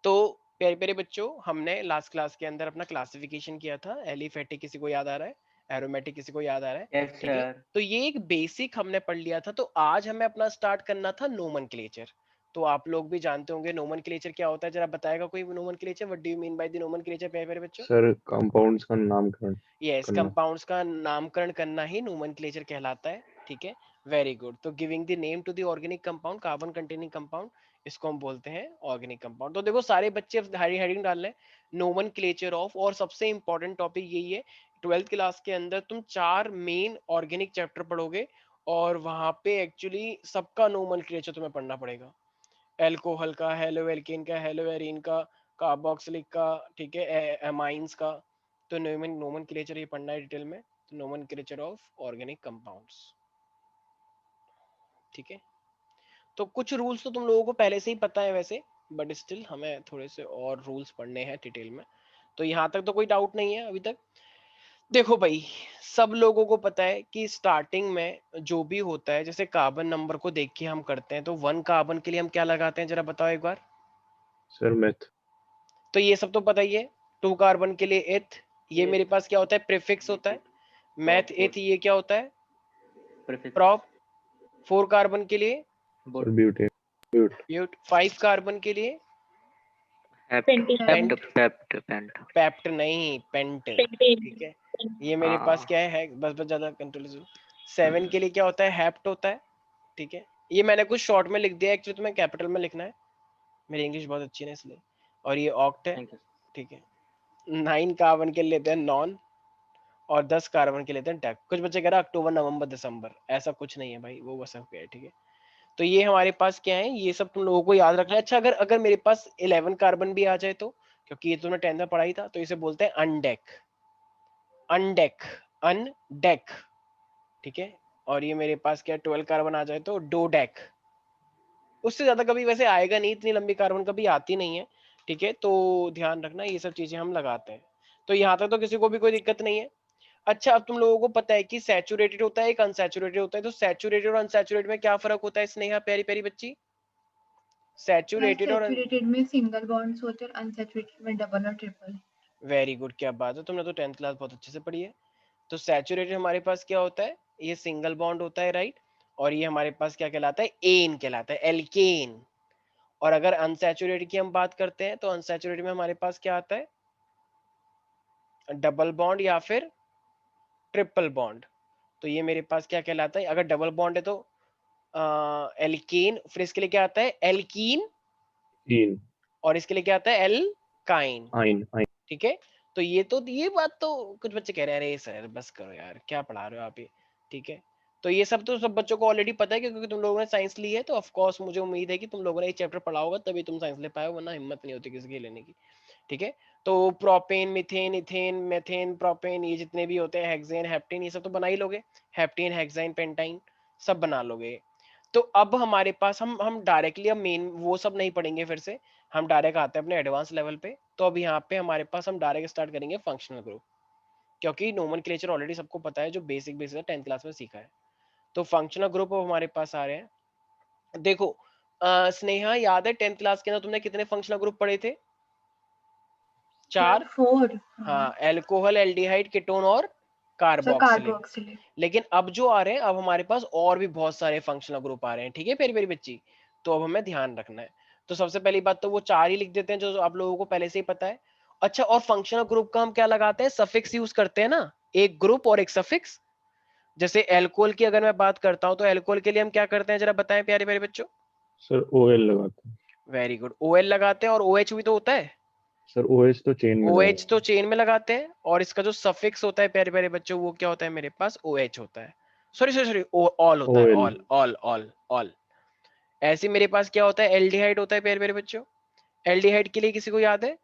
तो प्यारे प्यारे बच्चों, हमने लास्ट क्लास के अंदर अपना क्लासिफिकेशन किया था। एलिफेटिक किसी को याद आ रहा है? एरोमेटिक किसी को याद आ रहा है? यस ठीक है, सर। तो ये एक बेसिक हमने पढ़ लिया था। तो आज हमें अपना स्टार्ट करना था नोमेनक्लेचर। तो आप लोग भी जानते होंगे नोमेनक्लेचर क्या होता है। जरा बताएगा कोई nomenclature? What do you mean by the nomenclature प्यारे प्यारे बच्चों? सर कंपाउंड्स का नामकरण यस, करना। कंपाउंड्स का नामकरण करना ही नोमेनक्लेचर कहलाता है। ठीक है, वेरी गुड। तो giving the name to the organic compound, carbon containing compound, इसको हम बोलते हैं ऑर्गेनिक कंपाउंड। तो देखो सारे बच्चे हेडिंग डाल रहे हैं नोमेनक्लेचर ऑफ, और सबसे इंपॉर्टेंट टॉपिक यही है। 12th क्लास के अंदर तुम 4 मेन ऑर्गेनिक चैप्टर पढ़ोगे, और वहां पे एक्चुअली सबका नोमेनक्लेचर तुम्हें पढ़ना पड़ेगा। एल्कोहल का, हेलो एल्केन का, हेलो एरीन का, कार्बोक्सिलिक का, ठीक है, एमाइंस का। तो नोमेनक्लेचर ये पढ़ना है डिटेल में। तो नोमेनक्लेचर ऑफ ऑर्गेनिक कंपाउंड्स, ठीक है। तो कुछ रूल्स तो तुम लोगों को पहले से ही पता है वैसे, बट स्टिल हमें थोड़े से और रूल्स पढ़ने हैं डिटेल में। तो यहाँ तक तो कोई डाउट नहीं है अभी तक। देखो भाई, सब लोगों को पता है कि स्टार्टिंग में जो भी होता है, जैसे कार्बन नंबर को देख के हम करते हैं, तो 1 कार्बन के लिए हम क्या लगाते हैं, जरा बताओ एक बार। Sir meth. तो ये सब तो पता ही है। 2 कार्बन के लिए एथ, ये ये मेरे पास क्या होता है, प्रीफिक्स होता है। मैथ एथ, ये क्या होता है, प्रीफिक्स। प्रॉप। 4 कार्बन के लिए sir but. Butane. But. But. 5 carbon के लिए हेप्ट पेंट। हेप्ट पेप्ट पेंट। पेप्ट नहीं, पेंट। ठीक है, ये मेरे पास हाँ। क्या है, बस बस ज्यादा कंट्रोल। 7 के लिए क्या होता है, हैप्ट होता है। ठीक है, ये मैंने कुछ शॉर्ट में लिख दिया, एक्चुअली तुम्हें कैपिटल में लिखना है। मेरी इंग्लिश बहुत अच्छी है इसलिए। और ये ऑक्ट है। Thank you. ठीक है, 9 कार्बन के लिए लेते हैं नॉन, और 10 कार्बन के लेते हैं डेक। कुछ बच्चे कह रहे हैं अक्टूबर नवंबर दिसंबर, ऐसा कुछ नहीं है भाई, वो बस है। ठीक है, तो ये हमारे पास क्या है, ये सब तुम लोगों को याद रखना है। अच्छा, अगर अगर मेरे पास 11 कार्बन भी आ जाए तो, क्योंकि ये तुमने 10th में पढ़ा ही था, तो इसे बोलते हैं अनडेक। अनडेक, अनडेक। ठीक है, और ये मेरे पास क्या 12 कार्बन आ जाए तो डोडेक। उससे ज्यादा कभी वैसे आएगा नहीं, इतनी लंबी कार्बन कभी आती नहीं है। ठीक है, तो ध्यान रखना, ये सब चीजें हम लगाते हैं। तो यहाँ तक तो किसी को भी कोई दिक्कत नहीं है। अच्छा, अब तुम लोगों को पता है कि सैचुरेटेड होता है, एक अनसैचुरेटेड होता है। तो सैचुरेटेड और अनसैचुरेटेड में क्या फर्क होता है स्नेहा प्यारी प्यारी बच्ची? सर सैचुरेटेड और सैचुरेटेड में सिंगल बॉन्ड्स होते हैं और अनसैचुरेटेड में डबल और ट्रिपल। वेरी गुड, क्या बात है, तुमने तो 10th क्लास बहुत अच्छे से पढ़ी है। तो सैचुरेटेड हमारे पास क्या होता है, ये सिंगल बॉन्ड होता है, राइट। और ये हमारे पास क्या कहलाता है, एन कहलाता है, एल्केन। और अगर अनसैचुरेटेड की हम बात करते हैं, तो अनसैचुरेटेड में हमारे पास क्या आता है, डबल बॉन्ड या फिर ट्रिपल बॉन्ड। तो ये मेरे पास क्या कहलाता है, अगर डबल बॉन्ड है तो एल्केन, फिर इसके लिए क्या आता है, एल्कीन। तीन। और इसके लिए क्या आता है, एल्काइन। आइन आइन। ठीक है, तो ये बात तो कुछ बच्चे कह रहे हैं, अरे सर बस करो यार, क्या पढ़ा रहे हो आप ये। ठीक है, तो ये सब तो सब बच्चों को ऑलरेडी पता है, क्योंकि तुम लोगों ने साइंस ली है। तो ऑफ कोर्स मुझे उम्मीद है कि तुम लोगों ने ये चैप्टर पढ़ा होगा, तभी तुम साइंस ले पाए हो, वरना हिम्मत नहीं होती किसी की लेने की। ठीक है, तो propane, methane, ethane, methane, propane, ये जितने भी होते हैं, हेक्सेन, हेप्टेन, ये सब तो बना ही लोगे। हेप्टेन, हेक्साइन, पेंटाइन, सब बना लोगे। तो अब हमारे पास हम डायरेक्टली अब मेन वो सब नहीं पढ़ेंगे फिर से। हम डायरेक्ट आते हैं अपने एडवांस लेवल पे। तो अब यहाँ पे हमारे पास हम डायरेक्ट स्टार्ट करेंगे फंक्शनल ग्रुप, क्योंकि नोमेनक्लेचर ऑलरेडी सबको पता है, जो बेसिक बेसिक 10th क्लास में सीखा है। तो फंक्शनल ग्रुप अब हमारे पास आ रहे हैं। देखो स्नेहा, याद है 10th क्लास के अंदर तुमने कितने फंक्शनल ग्रुप पढ़े थे? सर 4। 4। हाँ, एल्कोहल, एल्डिहाइड, कीटोन और सर कार्बोक्सिलिक। कार्बोक्सिलिक। लेकिन अब जो आ रहे हैं, अब हमारे पास और भी बहुत सारे फंक्शनल ग्रुप आ रहे हैं। ठीक है मेरी मेरी बच्ची, तो अब हमें ध्यान रखना है। तो सबसे पहली बात तो वो 4 ही लिख देते हैं, जो आप लोगों को पहले से ही पता है। अच्छा, और फंक्शनल ग्रुप का हम क्या लगाते हैं, सफिक्स यूज करते हैं ना, एक ग्रुप और एक सफिक्स। जैसे एल्कोहल की अगर मैं बात करता हूँ, तो एल्कोहल के लिए हम क्या करते हैं, जरा बताएं प्यारे प्यारे बच्चों। सर ओएल लगाते हैं। वेरी गुड, ओएल लगाते हैं, और ओएच भी तो होता है। सर ओएच तो चेन में OH लगाते तो हैं। चेन में लगाते हैं, और इसका जो सफिक्स होता है प्यारे प्यारे बच्चों, वो क्या होता है मेरे पास, OH होता है। सॉरी सॉरी सॉरी, ऑल होता है, O L. All all all all. ऐसे मेरे पास क्या होता है, एल्डिहाइड होता है प्यारे प्यारे बच्चों। एल्डिहाइड के लिए किसी को याद है?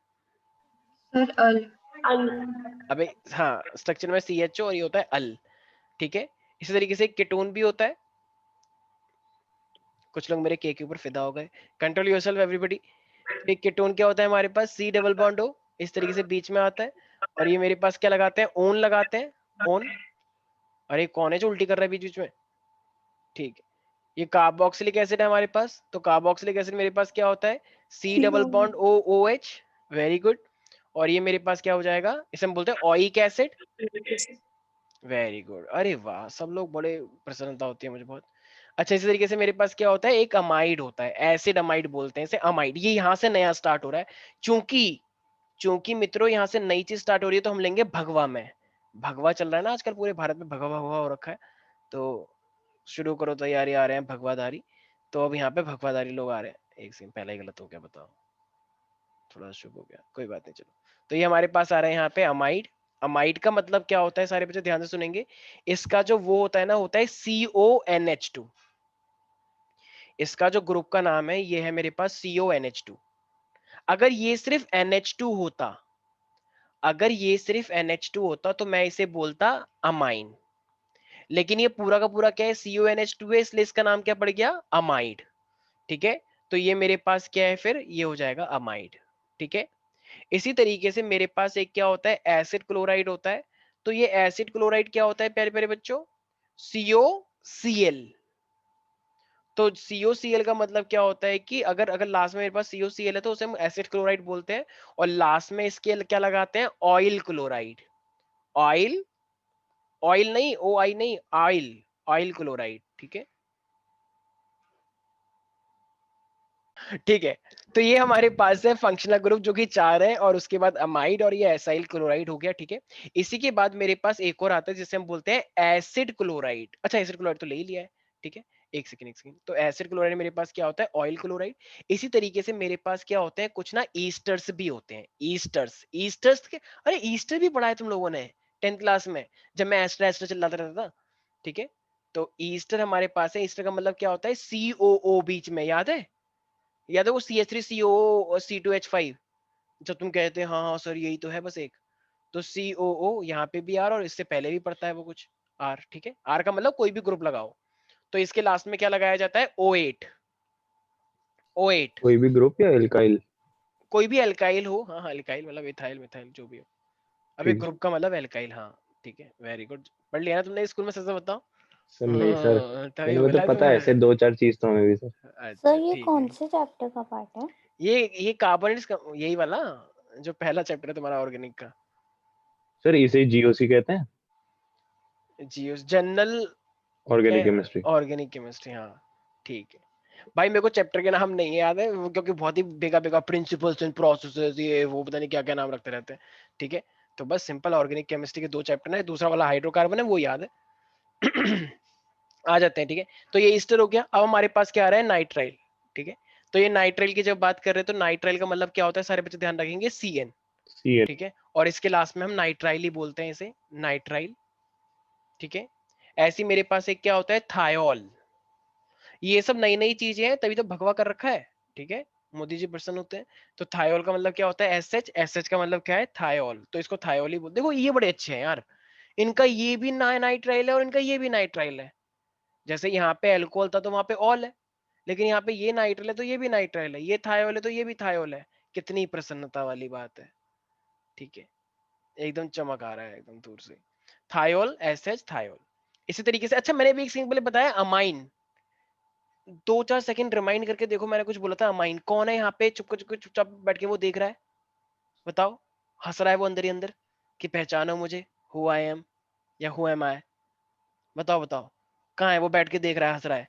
सर अल। अबे हाँ, स्ट्रक्चर में CHO, और ये होता है अल। ठीक है, इसी तरीके से कीटोन भी होता है। कुछ लोग मेरे के ऊपर फिदा हो गए। Control yourself everybody. तो एक कीटोन क्या होता है हमारे पास, C डबल बॉन्ड O, इस तरीके से बीच में आता है। और ये मेरे पास क्या लगाते हैं, ओन लगाते हैं, ओन। अरे कौन है जो उल्टी कर रहा है बीच बीच में? ठीक है, ये कार्बोक्सिलिक एसिड है हमारे पास, तो कार्बोक्सिलिक एसिड मेरे पास क्या होता है, C double CO. Bond O O H, very good. और ये मेरे पास क्या हो जाएगा, इसे हम बोलते हैं ओइक एसिड, वेरी गुड। अरे वाह, सब लोग बड़े प्रसन्नता होती है मुझे बहुत। अच्छा, इसी तरीके से मेरे पास क्या होता है, एक अमाइड होता है, एसिड अमाइड बोलते हैं इसे, अमाइड। ये यहाँ से नया स्टार्ट हो रहा है, चूंकि चूंकि मित्रों यहाँ से नई चीज स्टार्ट हो रही है, तो हम लेंगे भगवा में। भगवा चल रहा है ना आजकल पूरे भारत में, भगवा भगवा हो रखा है, तो शुरू करो, तैयारी आ रहे हैं भगवाधारी। तो अब यहाँ पे भगवाधारी लोग आ रहे हैं। एक सेकंड, पहला ही गलत हो गया, बताओ, थोड़ा शुभ हो गया, कोई बात नहीं, चलो। तो ये हमारे पास आ रहे हैं यहाँ पे अमाइड। अमाइड का मतलब क्या होता है, सारे बच्चे ध्यान से सुनेंगे। इसका जो वो होता है ना, होता है CONH2। इसका जो ग्रुप का नाम है, ये है मेरे पास CONH2। अगर ये सिर्फ NH2 होता, अगर ये सिर्फ NH2 होता, तो मैं इसे बोलता अमाइन। लेकिन ये पूरा का पूरा क्या है, CONH2 है, इसलिए इसका नाम क्या पड़ गया, अमाइड। ठीक है, तो ये मेरे पास क्या है, फिर ये हो जाएगा अमाइड। ठीक है, इसी तरीके से मेरे पास एक क्या होता है, एसिड क्लोराइड होता है। तो ये एसिड क्लोराइड क्या होता है प्यारे प्यारे बच्चों, COCl। तो COCl का मतलब क्या होता है कि अगर अगर लास्ट में मेरे पास COCl है, तो उसे हम एसिड क्लोराइड बोलते हैं। और लास्ट में इसके क्या लगाते हैं, ऑयल क्लोराइड। ऑयल, ऑयल नहीं, OI नहीं, ऑयल, ऑयल क्लोराइड। ठीक है, ठीक है। तो ये हमारे पास है फंक्शनल ग्रुप जो कि 4 है, और उसके बाद अमाइड, और ये एसाइल क्लोराइड हो गया। ठीक है, इसी के बाद मेरे पास एक और आता है जिसे हम बोलते हैं एसिड क्लोराइड। अच्छा, एसिड क्लोराइड तो ले ही लिया है। ठीक है, एक सेकंड एक सेकंड। तो एसिड क्लोराइड मेरे पास क्या होता है, ऑयल क्लोराइड। इसी तरीके से मेरे पास क्या होते हैं, कुछ ना ईस्टर्स भी होते हैं। ईस्टर्स, ईस्टर्स के, अरे ईस्टर भी पढ़ा है तुम लोगों ने 10th क्लास में, जब मैं एस्ट्रा एस्ट्रा चिल्लाता रहता था। ठीक है, तो ईस्टर हमारे पास है। ईस्टर का मतलब क्या होता है, COO बीच में, याद है, याद है वो CH3CO और C2H5, जब तुम कहते हैं हाँ हाँ सर यही तो है बस एक। तो COO यहाँ पे भी आर, और इससे पहले भी पड़ता है वो कुछ आर। ठीक है, आर का मतलब कोई भी ग्रुप लगाओ। तो इसके लास्ट में क्या लगाया जाता है, O8। O8, कोई भी ग्रुप या एल्काइल? कोई भी एल्काइल हो, हाँ हाँ एल्काइल मतलब इथाइल मिथाइल जो भी हो। अब एक ठीक ग्रुप का मतलब एल्काइल, हाँ। ठीक है, वेरी गुड, पढ़ लिया ना तुमने स्कूल में, सच से बताओ। सर नहीं सर, तभी मैंने को तो बोला पता है, ऐसे तुम्हें। दो चार चीज तो हमें भी सर। अच्छा सर ये ठीक कौन है, से चैप्टर का पार्ट है? ये कार्बोनेट्स का, यही वाला जो पहला चैप्टर है तुम्हारा ऑर्गेनिक का। सर इसे GOC कहते हैं, जियो general organic chemistry. Organic chemistry, हाँ। ठीक है भाई, मेरे को चैप्टर के नाम नहीं याद है क्योंकि बहुत ही बेगा बेगा प्रिंसिपल्स एंड प्रोसेसेस, ये वो पता नहीं क्या क्या नाम रखते रहते हैं। ठीक है, तो बस सिंपल ऑर्गेनिक केमिस्ट्री के 2 चैप्टर है, दूसरा वाला हाइड्रोकार्बन है, वो याद है। आ जाते हैं। ठीक है, तो ये ईस्टर हो गया। अब हमारे पास क्या आ रहा है, नाइट्राइल। ठीक है, तो ये नाइट्राइल की जब बात कर रहे हैं, तो नाइट्राइल का मतलब क्या होता है, सारे बच्चे ध्यान रखेंगे, CN। CN। ठीक है, और इसके लास्ट में हम नाइट्राइल ही बोलते हैं इसे, नाइट्राइल। ठीक है, ऐसी मेरे पास एक क्या होता है, थायोल। ये सब नई नई चीजें हैं, तभी तो भगवा कर रखा है। ठीक है, मोदी जी प्रसन्न होते हैं। तो थायोल का मतलब क्या होता है, SH, SH का मतलब क्या है, थायोल, तो इसको थायोल ही बोल। देखो ये बड़े अच्छे हैं यार, इनका ये भी नाइट्राइल है और इनका ये भी नाइट्राइल है। जैसे यहाँ पे एल्कोहल था तो वहां पे ऑल है, लेकिन यहाँ पे ये नाइट्राइल है तो ये भी नाइट्राइल है, ये थायोल है तो ये भी थायोल है। कितनी प्रसन्नता वाली बात है। ठीक है, एकदम चमक आ रहा है एकदम दूर से। Thiol, SH thiol. इसी तरीके से, अच्छा मैंने भी एक सिंपल बताया अमाइन, 2-4 सेकंड रिमाइंड करके देखो, मैंने कुछ बोला था अमाइन। कौन है यहाँ पे चुपचाप बैठ के वो देख रहा है, बताओ, हंस रहा है वो अंदर ही अंदर कि पहचानो मुझे, हु आई एम या हु एम आई, बताओ बताओ, कहाँ है वो बैठ के देख रहा है, हंस रहा है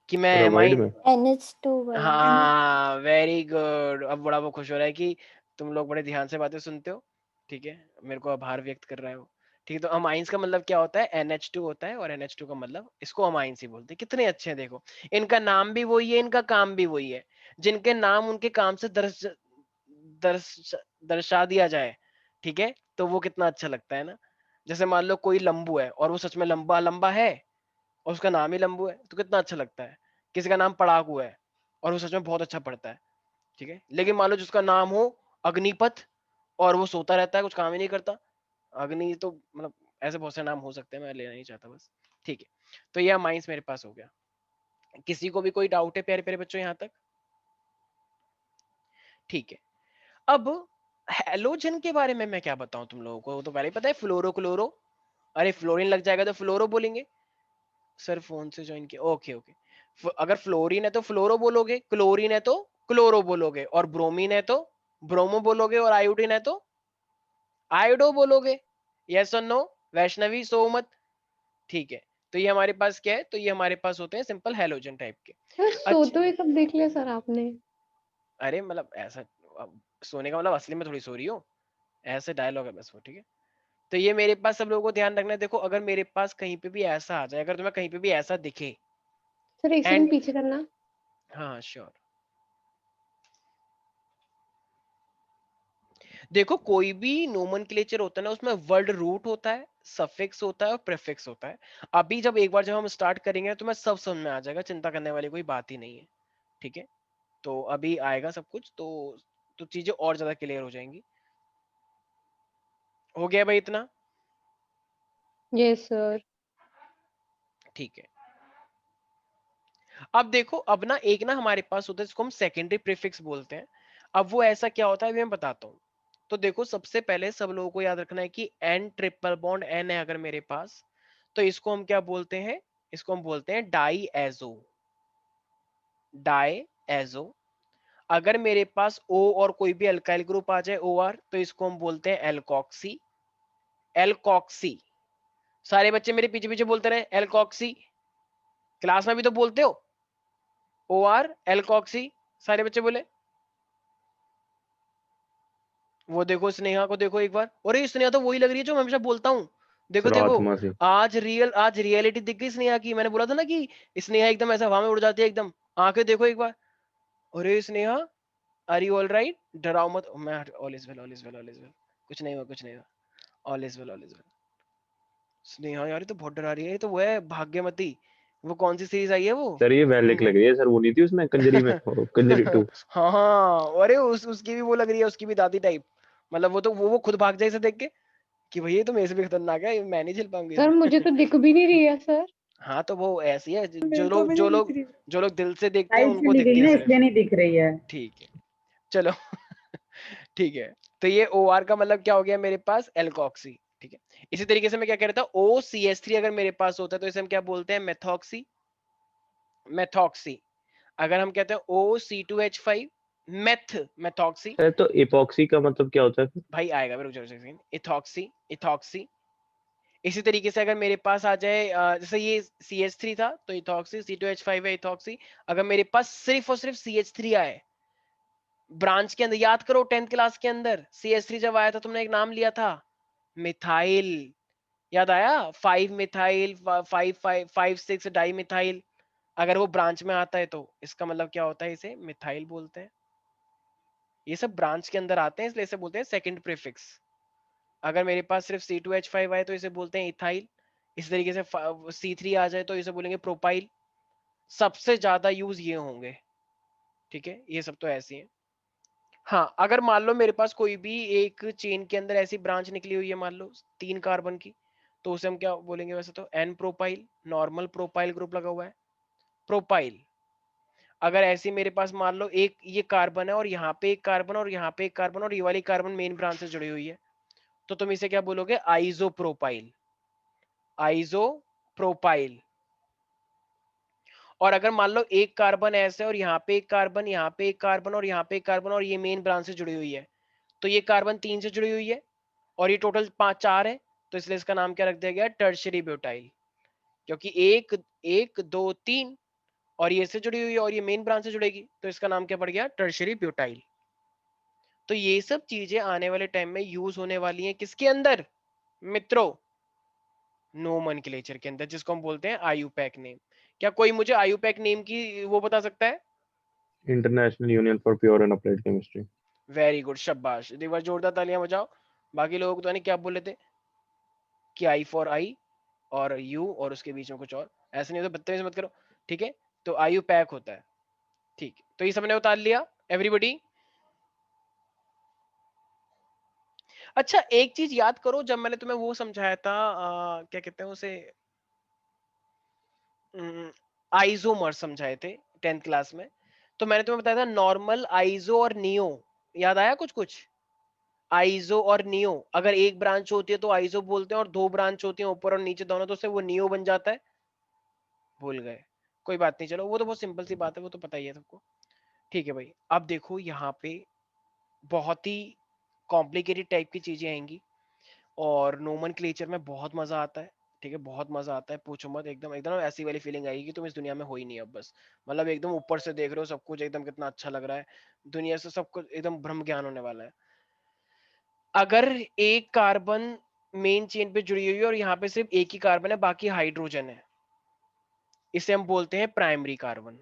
कि मैं ब्रोमाइड अमाइन। में। NH2 वाला। हाँ वेरी गुड, अब बड़ा वो खुश हो रहा है कि तुम लोग बड़े ध्यान से बातें सुनते हो। ठीक है, मेरे को आभार व्यक्त कर रहा है वो। ठीक है, तो अमाइंस का मतलब क्या होता है, NH2 होता है, और NH2 का मतलब इसको अमाइंस ही बोलते हैं। कितने अच्छे हैं देखो, इनका नाम भी वही है, इनका काम भी वही है। जिनके नाम उनके काम से दर्श दर्शा दिया जाए, ठीक है, तो वो कितना अच्छा लगता है ना। जैसे मान लो कोई लंबू है और वो सच में लंबा लंबा है, और उसका नाम ही लंबू है, तो कितना अच्छा लगता है। किसी का नाम पढ़ाकू है और वो सच में बहुत अच्छा पढ़ता है। ठीक है, लेकिन मान लो जिसका नाम हो अग्निपथ, और वो सोता रहता है, कुछ काम ही नहीं करता। अग्नि तो मतलब ऐसे बहुत से नाम हो सकते हैं, मैं लेना नहीं चाहता बस। ठीक है, तो यह माइंस मेरे पास हो गया। किसी को भी कोई डाउट है प्यारे प्यारे बच्चों यहाँ तक? ठीक है, अब हेलोजन के बारे में मैं क्या बताऊं तुम लोगों को, वो तो पहले ही पता है, फ्लोरो क्लोरो। अरे फ्लोरीन लग जाएगा तो फ्लोरो बोलेंगे। सर फोन से ज्वाइन किया, ओके ओके। अगर फ्लोरीन है तो फ्लोरो बोलोगे, क्लोरीन है तो क्लोरो बोलोगे, और ब्रोमीन है तो ब्रोमो बोलोगे, और आयोडीन है तो आयोडो बोलोगे। यस और नो वैष्णवी सोमत? ठीक है, तो ये हमारे पास क्या है, तो ये हमारे पास होते हैं सिंपल हैलोजन टाइप के। सर सो अच्छा, तो ये कब देख लिया सर आपने? अरे मतलब ऐसा, अब सोने का मतलब असली में थोड़ी सो रही हो, ऐसे डायलॉग है बस वो, ठीक है। तो ये मेरे पास सब लोगों को ध्यान रखना है। देखो अगर मेरे पास कहीं पे भी ऐसा आ जाए, अगर तुम्हें कहीं पे भी ऐसा दिखे, सर एक सेकंड एंड पीछे करना। हाँ श्योर, देखो कोई भी नोमेनक्लेचर होता है ना, उसमें वर्ड रूट होता है, सफिक्स होता है और प्रीफिक्स होता है। अभी जब हम स्टार्ट करेंगे तो मैं सब समझ में आ जाएगा, चिंता करने वाली कोई बात ही नहीं है, ठीक है। तो अभी आएगा सब कुछ, तो चीजें और ज्यादा क्लियर हो जाएंगी। हो गया भाई इतना? Yes sir. ठीक है। अब देखो, अब ना एक ना हमारे पास होता है जिसको हम सेकेंडरी प्रीफिक्स बोलते हैं। अब वो ऐसा क्या होता है अभी मैं बताता हूँ। तो देखो सबसे पहले सब लोगों को याद रखना है कि एन ट्रिपल बॉन्ड एन है अगर मेरे पास, तो इसको हम क्या बोलते हैं, इसको हम बोलते हैं डाई एजो। Die azo. अगर मेरे पास O और कोई भी अल्काइल ग्रुप आ जाए OR, तो इसको हम बोलते हैं एल्कॉक्सी। एल्कॉक्सी। सारे बच्चे मेरे पीछे पीछे बोलते रहे एल्कॉक्सी, क्लास में भी तो बोलते हो OR एल्कॉक्सी, सारे बच्चे बोले। वो देखो स्नेहा को देखो एक बार, अरे स्नेहा तो वही लग रही है जो मैं हमेशा बोलता हूँ। देखो सर देखो, आत्मा से। आज रियलिटी दिख गई स्नेहा की। मैंने बोला था ना कि स्नेहा एकदम ऐसा हवा में उड़ जाती है एकदम। आंखें देखो एक बार, अरे Sneha are you all right? डराओ मत, मैं all is well, all is well, all is well, कुछ नहीं हुआ, कुछ नहीं हुआ, all is well, all is well. Sneha यार ये तो बहुत डरा रही है, ये तो वो है भाग्यमती, वो कौन सी सीरीज आई है वो? सर ये वैलिक लग रही है सर, वो नहीं थी उसमें कंजरी में, कंजरी 2। हाँ हाँ, अरे उसकी भी वो लग रही है, उसकी भी दादी टाइप। मतलब वो तो वो खुद भाग जाए इसे देख के कि भैया ये तो मेरे से भी खतरनाक है, मैं नहीं झेल पाऊंगी सर मुझे इसे। तो दिख भी नहीं रही है सर। हाँ तो वो ऐसी है, मेरे को भी नहीं दिख रही। जो लोग दिल से देखते हैं लाइट उनको चली गई दिखती है ना सिर्फ। इसलिए नहीं दिख रही है। ठीक है, चलो। ठीक है, तो ये OR का मतलब क्या हो गया मेरे पास, एल्कॉक्सी। ठीक है, इसी तरीके से मैं क्या कह रहा था, OCH3 अगर मेरे पास होता है तो इसे हम क्या बोलते हैं, मेथॉक्सी। मेथॉक्सी। अगर हम कहते हैं OC2H5, मेथॉक्सी। सर तो इपॉक्सी का मतलब क्या होता है फिर? भाई आएगा, रुक जाओ एक सेकंड। Ethoxy, ethoxy. इसी तरीके से अगर मेरे पास आ जाए जैसे ये CH3 था तो इथॉक्सी, C2H5 है इथॉक्सी। अगर मेरे पास सिर्फ और सिर्फ CH3 आए ब्रांच के अंदर, याद करो 10th क्लास के अंदर CH3 जब आया था तुमने एक नाम लिया था, मिथाइल। याद आया? 5 मिथाइल, 5 6 डाई मिथाइल। अगर वो ब्रांच में आता है तो इसका मतलब क्या होता है, इसे मिथाइल बोलते हैं। ये सब ब्रांच के अंदर आते हैं इसलिए इसे बोलते हैं सेकंड प्रीफिक्स। अगर मेरे पास सिर्फ C2H5 आए तो इसे बोलते हैं इथाइल। इस तरीके से C3 आ जाए तो इसे बोलेंगे प्रोपाइल। सबसे ज्यादा यूज ये होंगे, ठीक है, ये सब तो ऐसे हैं। हाँ, अगर मान लो मेरे पास कोई भी एक चेन के अंदर ऐसी ब्रांच निकली हुई है, मान लो 3 कार्बन की, तो उसे हम क्या बोलेंगे, वैसे तो N propyl, normal propyl group लगा हुआ है, प्रोपाइल। अगर ऐसी मेरे पास मान लो एक ये कार्बन है और यहाँ पे एक कार्बन और यहाँ पे एक कार्बन और ये वाली कार्बन मेन ब्रांच से जुड़ी हुई है, तो तुम इसे क्या बोलोगे, आइसोप्रोपाइल। आइसोप्रोपाइल। और अगर मान लो एक कार्बन ऐसे और यहाँ पे एक कार्बन, यहाँ पे एक कार्बन और यहाँ पे एक कार्बन और ये मेन ब्रांच से जुड़ी हुई है, तो ये कार्बन 3 से जुड़ी हुई है और ये टोटल 4 है, तो इसलिए इसका नाम क्या रख दिया गया, टर्शरी ब्यूटाइल। क्योंकि एक एक दो तीन और ये से जुड़ी हुई है और ये मेन ब्रांच से जुड़ेगी, तो इसका नाम क्या पड़ गया, टर्शरी ब्यूटाइल। तो ये सब चीजें आने वाले टाइम में यूज होने वाली हैं किसके अंदर मित्रों, नोमेनक्लेचर के अंदर, जिसको हम बोलते हैं आयुपैक नेम। क्या कोई मुझे आयुपैक नेम की वो बता सकता है? International union for pure and applied chemistry. Very good, शाबाश, एक बार जोरदार तालियां बजाओ। बाकी लोग तो नहीं क्या बोले थे कि आई फॉर आई और यू और उसके बीच में कुछ और, ऐसे नहीं होता, बदतमीज मत करो, ठीक है। तो आयु पैक होता है, ठीक। तो ये सबने उतार लिया एवरीबॉडी। अच्छा एक चीज याद करो, जब मैंने तुम्हें वो समझाया था क्या कहते हैं उसे, आइसोमर समझाए थे 10th क्लास में, तो मैंने तुम्हें बताया था नॉर्मल, आइसो और नियो। याद आया कुछ कुछ? आइसो और नियो, अगर एक ब्रांच होती है तो आइसो बोलते हैं और 2 ब्रांच होती है ऊपर और नीचे दोनों, तो उससे वो नियो बन जाता है। भूल गए? कोई बात नहीं, चलो वो तो बहुत सिंपल सी बात है, वो तो पता ही है सबको। ठीक है भाई, अब देखो यहाँ पे बहुत ही कॉम्प्लिकेटेड टाइप की चीजें आएंगी और नोमेनक्लेचर में बहुत मजा आता है। ठीक है, बहुत मजा आता है, पूछो मत, एकदम एकदम ऐसी वाली फीलिंग आएगी कि तुम इस दुनिया में हो ही नहीं अब बस। मतलब एकदम ऊपर से देख रहे हो सब कुछ, एकदम कितना अच्छा लग रहा है, दुनिया से सब कुछ एकदम ब्रह्म ज्ञान होने वाला है। अगर एक कार्बन मेन चेन पे जुड़ी हुई है और यहाँ पे सिर्फ एक ही कार्बन है, बाकी हाइड्रोजन है, इसे हम बोलते हैं प्राइमरी कार्बन।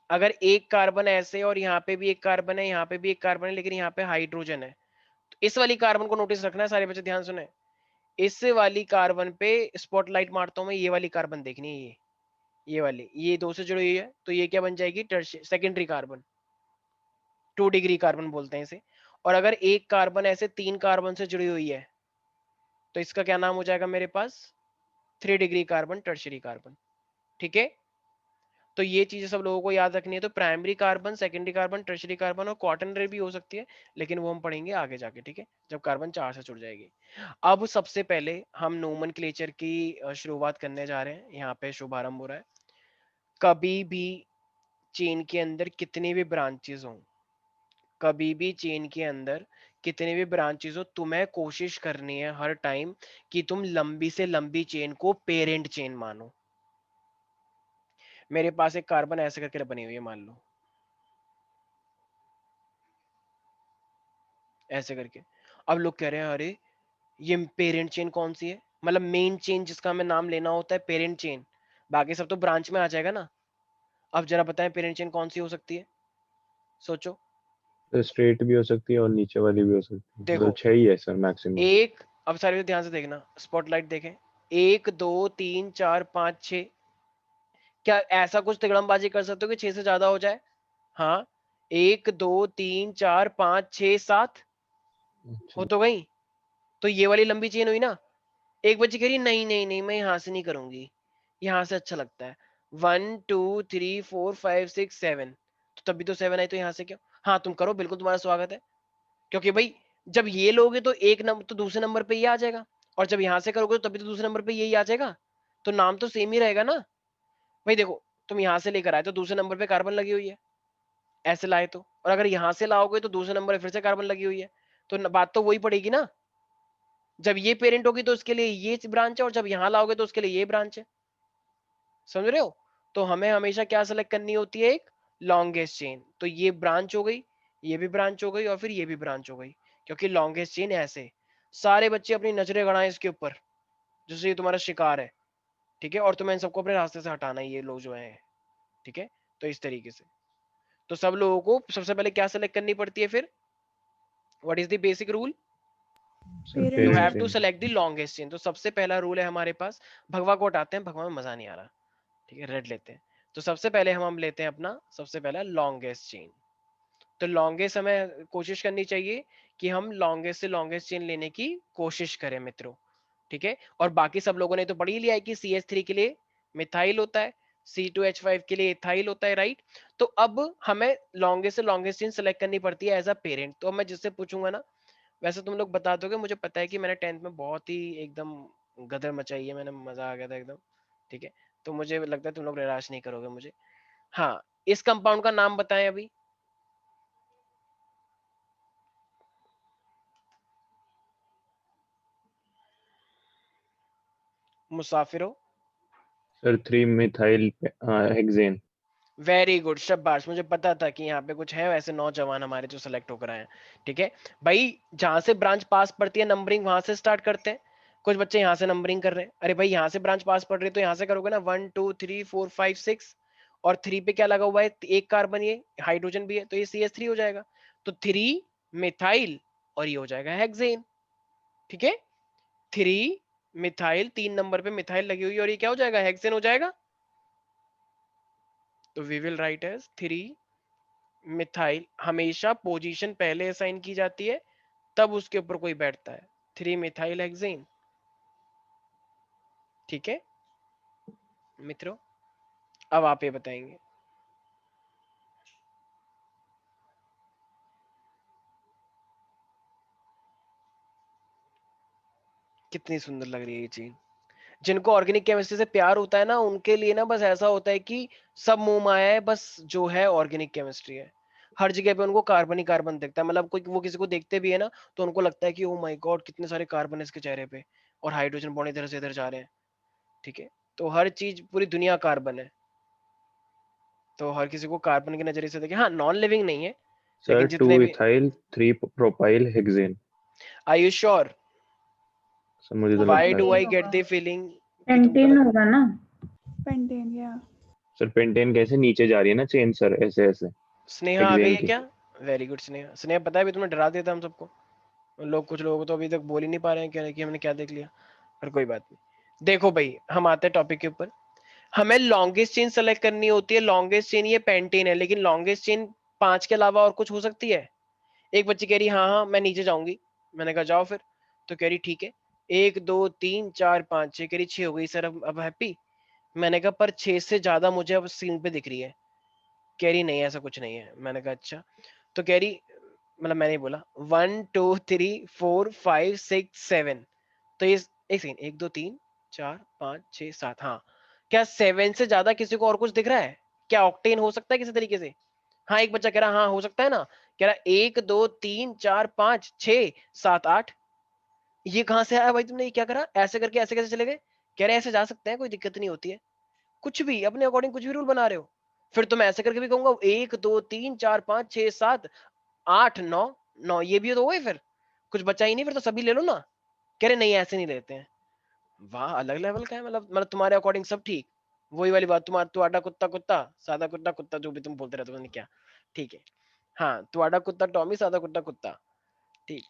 अगर एक कार्बन ऐसे और यहाँ पे भी एक कार्बन है, यहाँ पे भी एक कार्बन है, लेकिन यहाँ पे हाइड्रोजन है, तो इस वाली कार्बन को नोटिस रखना है सारे बच्चे, ध्यान सुने। इस वाली कार्बन पे स्पॉटलाइट मारता हूं मैं, ये वाली कार्बन देखनी है, ये वाली, ये दो से जुड़ी हुई है, तो ये क्या बन जाएगी, सेकेंडरी कार्बन, 2 डिग्री कार्बन बोलते हैं इसे। और अगर एक कार्बन ऐसे 3 कार्बन से जुड़ी हुई है, तो इसका क्या नाम हो जाएगा मेरे पास, 3 डिग्री कार्बन, टर्शियरी कार्बन। ठीक है, तो ये चीजें सब लोगों को याद रखनी है। तो primary carbon, secondary carbon, tertiary carbon और क्वाटरनरी भी हो सकती है, लेकिन वो हम पढ़ेंगे आगे जाके, ठीक है, जब कार्बन 4 से जुड़ जाएगी। अब सबसे पहले हम नोमेनक्लेचर की शुरुआत करने जा रहे हैं, यहाँ पे शुभारंभ हो रहा है। कभी भी चेन के अंदर कितने भी ब्रांचेस हों, कभी भी चेन के अंदर कितने भी ब्रांचेस हो, तुम्हें कोशिश करनी है हर टाइम कि तुम लंबी से लंबी चेन को पेरेंट चेन मानो। मेरे पास एक कार्बन ऐसे करके बनी हुई है, मान लो ऐसे करके। अब लोग कह रहे हैं अरे ये पेरेंट चेन कौन सी है, मतलब मेन चेन जिसका हमें नाम लेना होता है पेरेंट चेन, बाकी सब तो ब्रांच में आ जाएगा ना। अब जरा बताएं पेरेंट चेन कौन सी हो सकती है, सोचो। स्ट्रेट भी हो सकती है और नीचे वाली भी हो सकती है, मतलब देखो 6 ही है सर मैक्सिमम। एक, अब सारे ध्यान से देखना, स्पॉटलाइट देखें, 1 2 3 4 5 6, क्या ऐसा कुछ तिगड़मबाजी कर सकते हो कि 6 से ज्यादा हो जाए? हाँ, 1 2 3 4 5 6 7 अच्छा। हो तो गई। तो ये वाली लंबी चेन हुई ना। एक बच्ची कह रही नहीं नहीं नहीं, मैं यहाँ से नहीं करूंगी, यहाँ से अच्छा लगता है, 1 2 3 4 5 6 7, तो तभी तो 7 आई, तो यहाँ से क्यों? हाँ तुम करो, बिल्कुल तुम्हारा स्वागत है, क्योंकि भाई जब ये लोगे तो एक नंबर तो दूसरे नंबर पे ये आ जाएगा, और जब यहाँ से करोगे तो तभी तो दूसरे नंबर पे यही आ जाएगा, तो नाम तो सेम ही रहेगा ना। भाई देखो, तुम यहाँ से लेकर आए तो दूसरे नंबर पे कार्बन लगी हुई है, ऐसे लाए तो, और अगर यहाँ से लाओगे तो दूसरे नंबर पे फिर से कार्बन लगी हुई है, तो बात तो वही पड़ेगी ना। जब ये पेरेंट होगी तो उसके लिए ये ब्रांच है, और जब यहाँ लाओगे तो उसके लिए ये ब्रांच है, समझ रहे हो? तो हमें हमेशा क्या सेलेक्ट करनी होती है, एक लॉन्गेस्ट चेन। तो ये ब्रांच हो गई, ये भी ब्रांच हो गई, और फिर ये भी ब्रांच हो गई, क्योंकि लॉन्गेस्ट चेन ऐसे। सारे बच्चे अपनी नजरें गड़ाएं इसके ऊपर, जैसे ये तुम्हारा शिकार है, ठीक है, और तुम्हें इन सबको अपने रास्ते से हटाना है, ये लोग जो है, ठीक है। तो इस तरीके से, तो सब लोगों को सबसे पहले क्या सेलेक्ट करनी पड़ती है फिर, what is the basic rule, sir you parent have Parent. To chain. Select the longest chain. तो सबसे पहला रूल है हमारे पास, भगवा को हटाते हैं, भगवा में मजा नहीं आ रहा, ठीक है, रेड लेते हैं। तो सबसे पहले हम लेते हैं अपना सबसे पहला लॉन्गेस्ट चेन। तो लॉन्गेस्ट हमें कोशिश करनी चाहिए कि हम लॉन्गेस्ट से लॉन्गेस्ट चेन लेने की कोशिश करें मित्रों, ठीक है। और बाकी सब लोगों ने तो पढ़ ही लिया है कि CH3 के लिए मिथाइल होता है, C2H5 के लिए इथाइल होता है, राइट। तो अब हमें लॉन्गेस्ट से लॉन्गेस्ट चेन सेलेक्ट करनी पड़ती है एज अ पेरेंट। तो मैं जिससे पूछूंगा ना, वैसे तुम लोग बता दोगे, मुझे पता है कि मैंने 10th में बहुत ही एकदम गदर मचाई है, मैंने, मजा आ गया था एकदम, ठीक है। तो मुझे लगता है तुम लोग निराश नहीं करोगे मुझे। हाँ, इस कंपाउंड का नाम बताएं अभी, मुसाफिरो। Sir 3 methyl hexane. Very good, शाबाश, मुझे पता था कि यहाँ पे कुछ है, वैसे नौजवान हमारे जो सेलेक्ट होकर आए हैं, ठीक है। भाई जहां से ब्रांच पास पड़ती है नंबरिंग, वहां से स्टार्ट करते हैं। कुछ बच्चे यहाँ से नंबरिंग कर रहे हैं, अरे भाई यहाँ से ब्रांच पास पड़ रही है तो यहाँ से करोगे ना, 1 2 3 4 5 6, और 3 पे क्या लगा हुआ है, एक कार्बन, ये हाइड्रोजन भी है, तो ये CH3 हो जाएगा। तो 3 मिथाइल, और ये हो जाएगा हेक्सेन, ठीक है। 3 मिथाइल, 3 नंबर पे मिथाइल लगी हुई है, और ये क्या हो जाएगा, हेक्सेन हो जाएगा। तो we will write as 3 methyl. हमेशा पोजीशन पहले असाइन की जाती है, तब उसके ऊपर कोई बैठता है, 3 मिथाइल हेक्सेन, ठीक है मित्रों। अब आप ये बताएंगे, कितनी सुंदर लग रही है ये चीज। जिनको ऑर्गेनिक केमिस्ट्री से प्यार होता है ना, उनके लिए ना बस ऐसा होता है कि सब मुंह माया है, बस जो है ऑर्गेनिक केमिस्ट्री है। हर जगह पे उनको कार्बन ही कार्बन दिखता है, मतलब कोई वो किसी को देखते भी है ना तो उनको लगता है कि ओ माय गॉड कितने सारे कार्बन है इसके चेहरे पे, और हाइड्रोजन बॉन्ड इधर से इधर जा रहे हैं, ठीक है। तो हर चीज, पूरी दुनिया कार्बन है, तो हर किसी को कार्बन के नजरिए से देखे। हाँ, नॉन लिविंग नहीं है, सर लेकिन 2 जितने भी। Ethyl 3 propyl hexane. Are you sure? Sir मुझे तो व्हाई लगता है do I sir. Get the feeling कि तुमको पेंटेन लग। होगा ना। पेंटेन या सर पेंटेन कैसे नीचे जा रही है ना चेन सर, ऐसे ऐसे स्नेहा आ गई हेक्सेन है की। क्या? Very good Sneha. स्नेहा पता है अभी तुमने डरा दिया था हम सबको, लोग, कुछ लोग तो अभी तक बोल ही नहीं पा रहे हैं, कह रहे हैं कि हमने क्या देख लिया, पर कोई बात नहीं। देखो भाई, हम आते हैं टॉपिक के ऊपर। हमें लॉन्गेस्ट चेन सेलेक्ट करनी होती है। लॉन्गेस्ट चेन ये पेंटेन है, लेकिन लॉन्गेस्ट चेन 5 के अलावा और कुछ हो सकती है? एक बच्ची कह रही हाँ हाँ मैं नीचे जाऊंगी। मैंने कहा जाओ फिर। तो कह रही ठीक है, 1 2 3 4 5 6, कह रही 6 हो गई सर, अब हैप्पी? मैंने कहा पर 6 से ज्यादा मुझे अब स्क्रीन पे दिख रही है। कह रही नहीं ऐसा कुछ नहीं है। मैंने कहा अच्छा। तो कह रही, मतलब मैंने ही बोला 1 2 3 4 5 6 7। तो ये एक सेकंड, 1 2 3 4 5 6 7, हाँ। क्या 7 से ज्यादा किसी को और कुछ दिख रहा है? क्या ऑक्टेन हो सकता है किसी तरीके से? हाँ, एक बच्चा कह रहा हाँ हो सकता है ना। कह रहा 1 2 3 4 5 6 7 8। ये कहाँ से आया भाई? तुमने ये क्या करा? ऐसे करके ऐसे कैसे चले गए? कह रहे ऐसे जा सकते हैं, कोई दिक्कत नहीं होती है। कुछ भी अपने अकॉर्डिंग कुछ भी रूल बना रहे हो। फिर तो मैं ऐसे करके भी कहूंगा 1 2 3 4 5 6 7 8 9 9, ये भी तो हुए फिर। कुछ बचा ही नहीं फिर, तो सभी ले लो ना। कह रहे नहीं ऐसे नहीं लेते हैं। वाह, अलग लेवल का है। मतलब तुम्हारे अकॉर्डिंग सब ठीक। वही वाली बात, तुम्हारा तुआडा कुत्ता कुत्ता, सादा कुत्ता कुत्ता, जो भी तुम बोलते रहते हो, पता नहीं क्या। ठीक है, हाँ, तुआडा कुत्ता टॉमी, सादा कुत्ता कुत्ता। ठीक।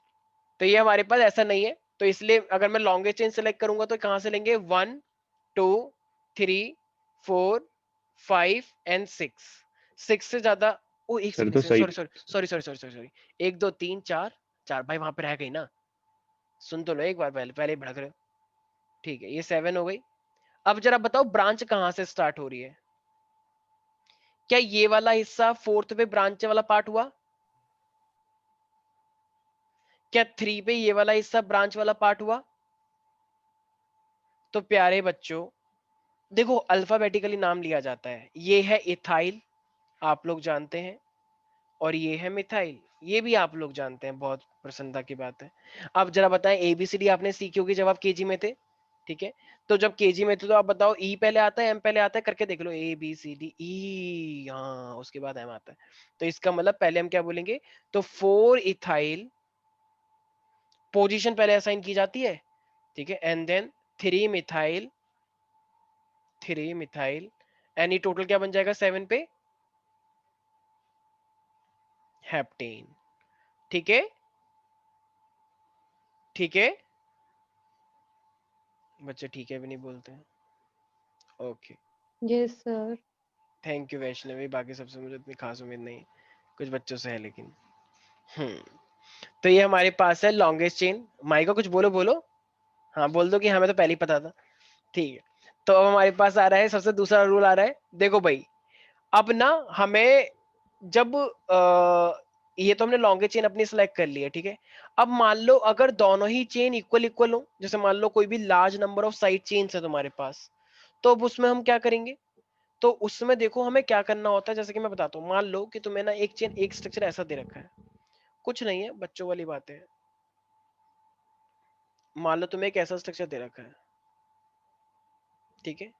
तो ये हमारे पास ऐसा नहीं है, तो इसलिए अगर मैं लॉन्गेस्ट चेन सेलेक्ट करूंगा तो कहां से लेंगे? 1 2 3 4 5 एंड 6। 6 से ज्यादा। ओ एक सर तो सेकंड, सही। Sorry sorry sorry sorry sorry sorry sorry. 1 2 3 4 4 भाई, वहां पे रह गई ना। सुन तो लो एक बार, पहले पहले ही भड़क रहे हो। ठीक है, ये 7 हो गई। अब जरा बताओ ब्रांच कहां से स्टार्ट हो रही है? क्या ये वाला हिस्सा 4th पे ब्रांच वाला पार्ट हुआ? क्या 3 पे ये वाला हिस्सा ब्रांच वाला पार्ट हुआ? तो प्यारे बच्चों, देखो अल्फाबेटिकली नाम लिया जाता है। ये है इथाइल, आप लोग जानते हैं, और ये है मिथाइल, ये भी आप लोग जानते हैं। बहुत प्रसन्नता की बात है। अब जरा बताएं, एबीसीडी आपने सीखी होगी जब आप केजी में थे, ठीक है? तो जब केजी में थे तो आप बताओ ई पहले आता है एम पहले आता है? करके देख लो, A B C D E, हाँ, उसके बाद एम आता है। तो इसका मतलब पहले हम क्या बोलेंगे? तो 4 इथाइल पोजीशन पहले असाइन की जाती है, ठीक है, and then 3 methyl, 3 methyl, and ये टोटल क्या बन जाएगा 7 पे? हेप्टेन। ठीक है, ठीक है। बच्चे ठीक है भी नहीं बोलते हैं। Okay, Yes, sir. Thank you Vaishnavi. बाकी सबसे मुझे इतनी खास उम्मीद नहीं, कुछ बच्चों से है लेकिन। तो ये हमारे पास है लॉन्गेस्ट चेन। माइका कुछ बोलो बोलो। हाँ बोल दो कि हमें तो पहले ही पता था। ठीक है, तो अब हमारे पास आ रहा है सबसे दूसरा रूल आ रहा है। देखो भाई, अब ना हमें जब ये तो हमने लॉन्गेस्ट चेन अपनी सिलेक्ट कर ली है, ठीक है। अब मान लो अगर दोनों ही चेन इक्वल इक्वल हो, जैसे मान लो कोई भी large number of side chains है तुम्हारे पास, तो अब उसमें हम क्या करेंगे? तो उसमें देखो हमें क्या करना होता है, जैसे कि मैं बताता हूँ। मान लो कि तुम्हें ना एक चेन, एक स्ट्रक्चर ऐसा दे रखा है, कुछ नहीं है, बच्चों वाली बात है। मान लो तुम्हें एक ऐसा स्ट्रक्चर दे रखा है, ठीक है।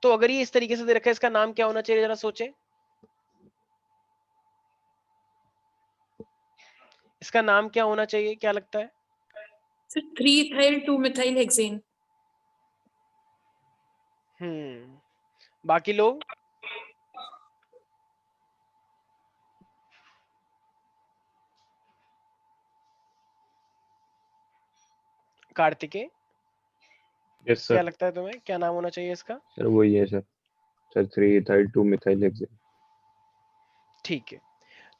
तो अगर ये इस तरीके से दे रखा है, इसका नाम क्या होना चाहिए? जरा सोचे, इसका नाम क्या होना चाहिए? क्या लगता है? Sir 3 ethyl 2 methyl hexane. बाकी लोग? कार्तिकेय, यस क्या सर। लगता है तुम्हें, क्या नाम होना चाहिए इसका? सर वही है sir. Sir 3 ethyl 2 methyl hexane. ठीक है,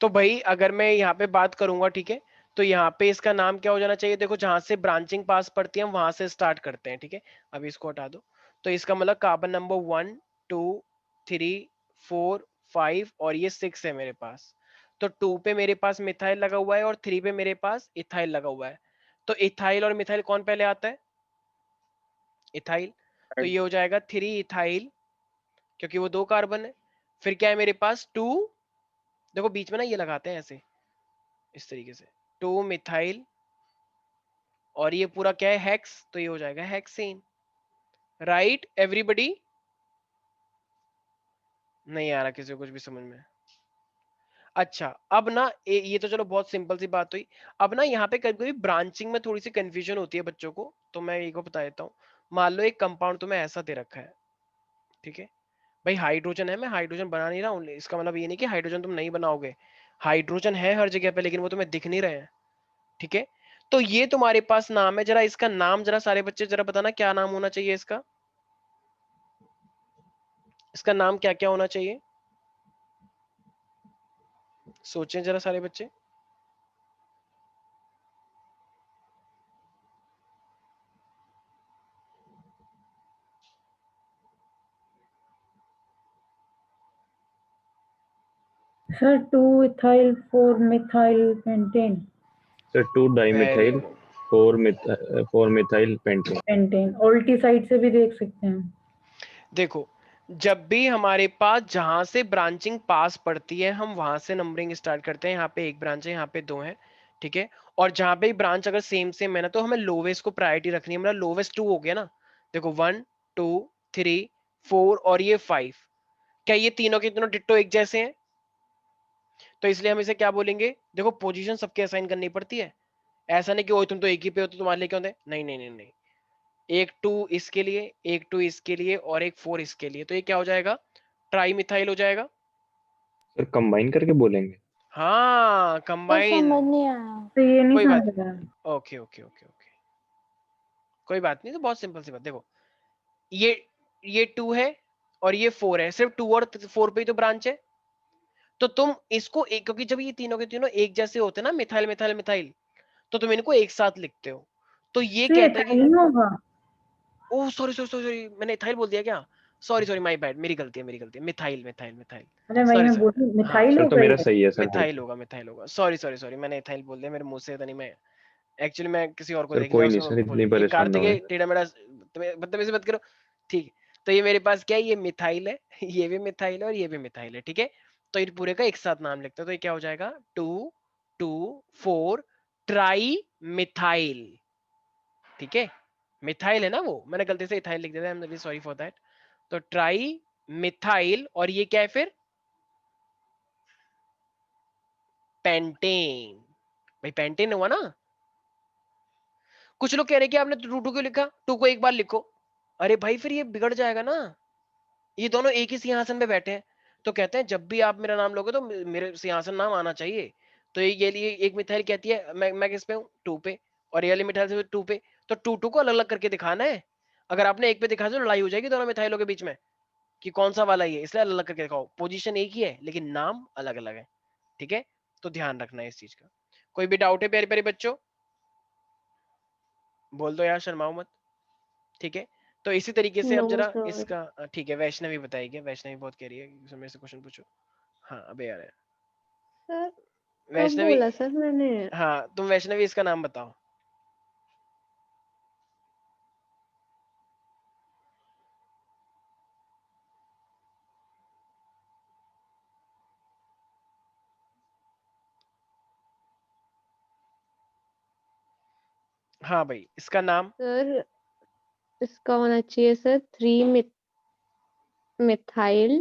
तो भाई अगर मैं यहाँ पे बात करूंगा, ठीक है, तो यहाँ पे इसका नाम क्या हो जाना चाहिए? देखो जहां से ब्रांचिंग पास पड़ती है हम वहां से स्टार्ट करते हैं, ठीक है। अभी इसको हटा दो। तो इसका मतलब कार्बन नंबर 1 2 3 4 5 और ये 6 है मेरे पास। तो 2 पे मेरे पास मिथाइल लगा हुआ है और 3 पे मेरे पास इथाइल लगा हुआ है। तो इथाइल और मिथाइल कौन पहले आता है? इथाइल, तो ये हो जाएगा 3 इथाइल क्योंकि वो 2 कार्बन है। फिर क्या है मेरे पास 2, देखो बीच में ना ये लगाते हैं ऐसे इस तरीके से, 2 मिथाइल, और ये पूरा क्या है हेक्स, तो ये हो जाएगा हेक्सेन। Right everybody? नहीं आ रहा किसी को कुछ भी समझ में? अच्छा अब ना ये तो चलो बहुत सिंपल सी बात हुई। अब ना यहाँ पे कभी कभी ब्रांचिंग में थोड़ी सी कंफ्यूजन होती है बच्चों को, तो मैं एक को बता देता हूँ। मान लो एक कंपाउंड तुम्हें ऐसा दे रखा है, ठीक है भाई, हाइड्रोजन है, मैं हाइड्रोजन बना नहीं रहा हूँ, इसका मतलब ये नहीं कि हाइड्रोजन तुम नहीं बनाओगे, हाइड्रोजन है हर जगह पे, लेकिन वो तुम्हें दिख नहीं रहे हैं, ठीक है। तो ये तुम्हारे पास नाम है, जरा इसका नाम जरा सारे बच्चे जरा बताना क्या नाम होना चाहिए इसका, इसका नाम क्या क्या होना चाहिए, सोचें जरा सारे बच्चे। Sir, 2-ethyl 4-methyl pentane. Sir 2 very dimethyl good. 4 methyl pentane. Pentane. उल्टी साइड से भी देख सकते हैं। देखो जब भी हमारे पास जहां से ब्रांचिंग पास पड़ती है हम वहां से नंबरिंग स्टार्ट करते हैं। यहाँ पे एक ब्रांच है, यहाँ पे 2 है, ठीक है। और जहां पे ब्रांच अगर सेम सेम है ना, तो हमें लोवेस्ट को प्रायोरिटी रखनी है। मेरा लोवेस्ट 2 हो गया ना, देखो 1 2 3 4 और ये 5, क्या ये तीनों के तीनों डिट्टो एक जैसे हैं? तो इसलिए हम इसे क्या बोलेंगे, देखो पोजीशन सबके असाइन करनी पड़ती है, ऐसा नहीं कि ओ तुम तो एक ही पे हो तो तुम्हारे लिए क्यों दे, नहीं नहीं नहीं नहीं, एक 2 इसके लिए, एक 2 इसके लिए और एक 4 इसके लिए, तो ये क्या हो जाएगा, ट्राई मिथाइल हो जाएगा। सर कंबाइन करके बोलेंगे। हाँ तो कंबाइन, समझ नहीं आया। तो ये नहीं कोई बात, समझ रहा। ओके ओके ओके ओके, कोई बात नहीं, तो बहुत सिंपल सी बात। देखो ये 2 है और ये 4 है, सिर्फ 2 और 4 पे ही तो ब्रांच है, तो तुम इसको एक, क्योंकि जब ये तीनों के तीनों एक जैसे होते हैं ना, मिथाइल मिथाइल मिथाइल, तो तुम इनको एक साथ लिखते हो। तो ये तो ये कहता है कि ethyl होगा। ओह सॉरी सॉरी सॉरी, मैंने इथाइल बोल दिया क्या, सॉरी सॉरी माय बैड, मेरी गलती है मेरी गलती है, मिथाइल मिथाइल मिथाइल, अरे भाई सॉरी मैं सर, बोलूं हाँ मिथाइल सर हो तो गई मेरा है। सही है सर फिर। मिथाइल होगा, सॉरी सॉरी सॉरी, मैंने इथाइल बोल दिया, मेरे मुंह से था नहीं, मैं एक्चुअली मैं किसी और को सर देख लिया कोई नहीं उसको सर, बोल इतनी दिया, ये परेशान ना कार्तिक हो। टेढ़ा मेढ़ा, मतलब ऐसे मत करो, ठीक है। तो ये मेरे पास क्या है, ये मिथाइल है, ये भी मिथाइल है और ये भी मिथाइल है, ठीक है। तो ये पूरे का एक साथ नाम लिखते हैं, तो ये क्या हो जाएगा 2 2 4 ट्राई मिथाइल, ठीक है। मिथाइल है ना वो, मैंने गलती से इथाइल लिख दिया था, I am really sorry for that. तो ट्राई मिथाइल, और ये क्या है फिर, पेंटेन, भाई पेंटेन हुआ ना। कुछ लोग कह रहे हैं कि आपने 2 क्यों लिखा, 2 को एक बार लिखो, अरे भाई फिर ये बिगड़ जाएगा ना, ये दोनों एक ही सिंहासन पे बैठे हैं। तो कहते हैं जब भी आप मेरा नाम लोगे तो मेरे सिंहासन नाम आना चाहिए। तो ये लिए एक मिथाइल कहती है मैं किस पे हूँ, 2 पे, और ये वाली मिथाइल से 2 पे, तो 2 को अलग अलग करके दिखाना है। अगर आपने एक पे दिखा तो लड़ाई हो जाएगी दोनों मिथाइलों के बीच में कि कौन सा वाला ये, इसलिए अलग अलग करके दिखाओ, पोजीशन एक ही है लेकिन नाम अलग अलग है, ठीक है। तो ध्यान रखना है इस चीज का। कोई भी डाउट है प्यारे प्यारे बच्चों, बोल दो यार, शर्माओ मत, ठीक है। तो इसी तरीके से अब नो जरा सर। इसका ठीक है, वैष्णवी बताएगी, वैष्णवी बहुत कह रही है कि मेरे से क्वेश्चन पूछो। हाँ अबे यार सर कब वैष्णवी, बोला सर मैंने? हाँ तुम वैष्णवी इसका नाम बताओ। हाँ भाई इसका नाम, सर इसका होना चाहिए सर 3 मिथाइल।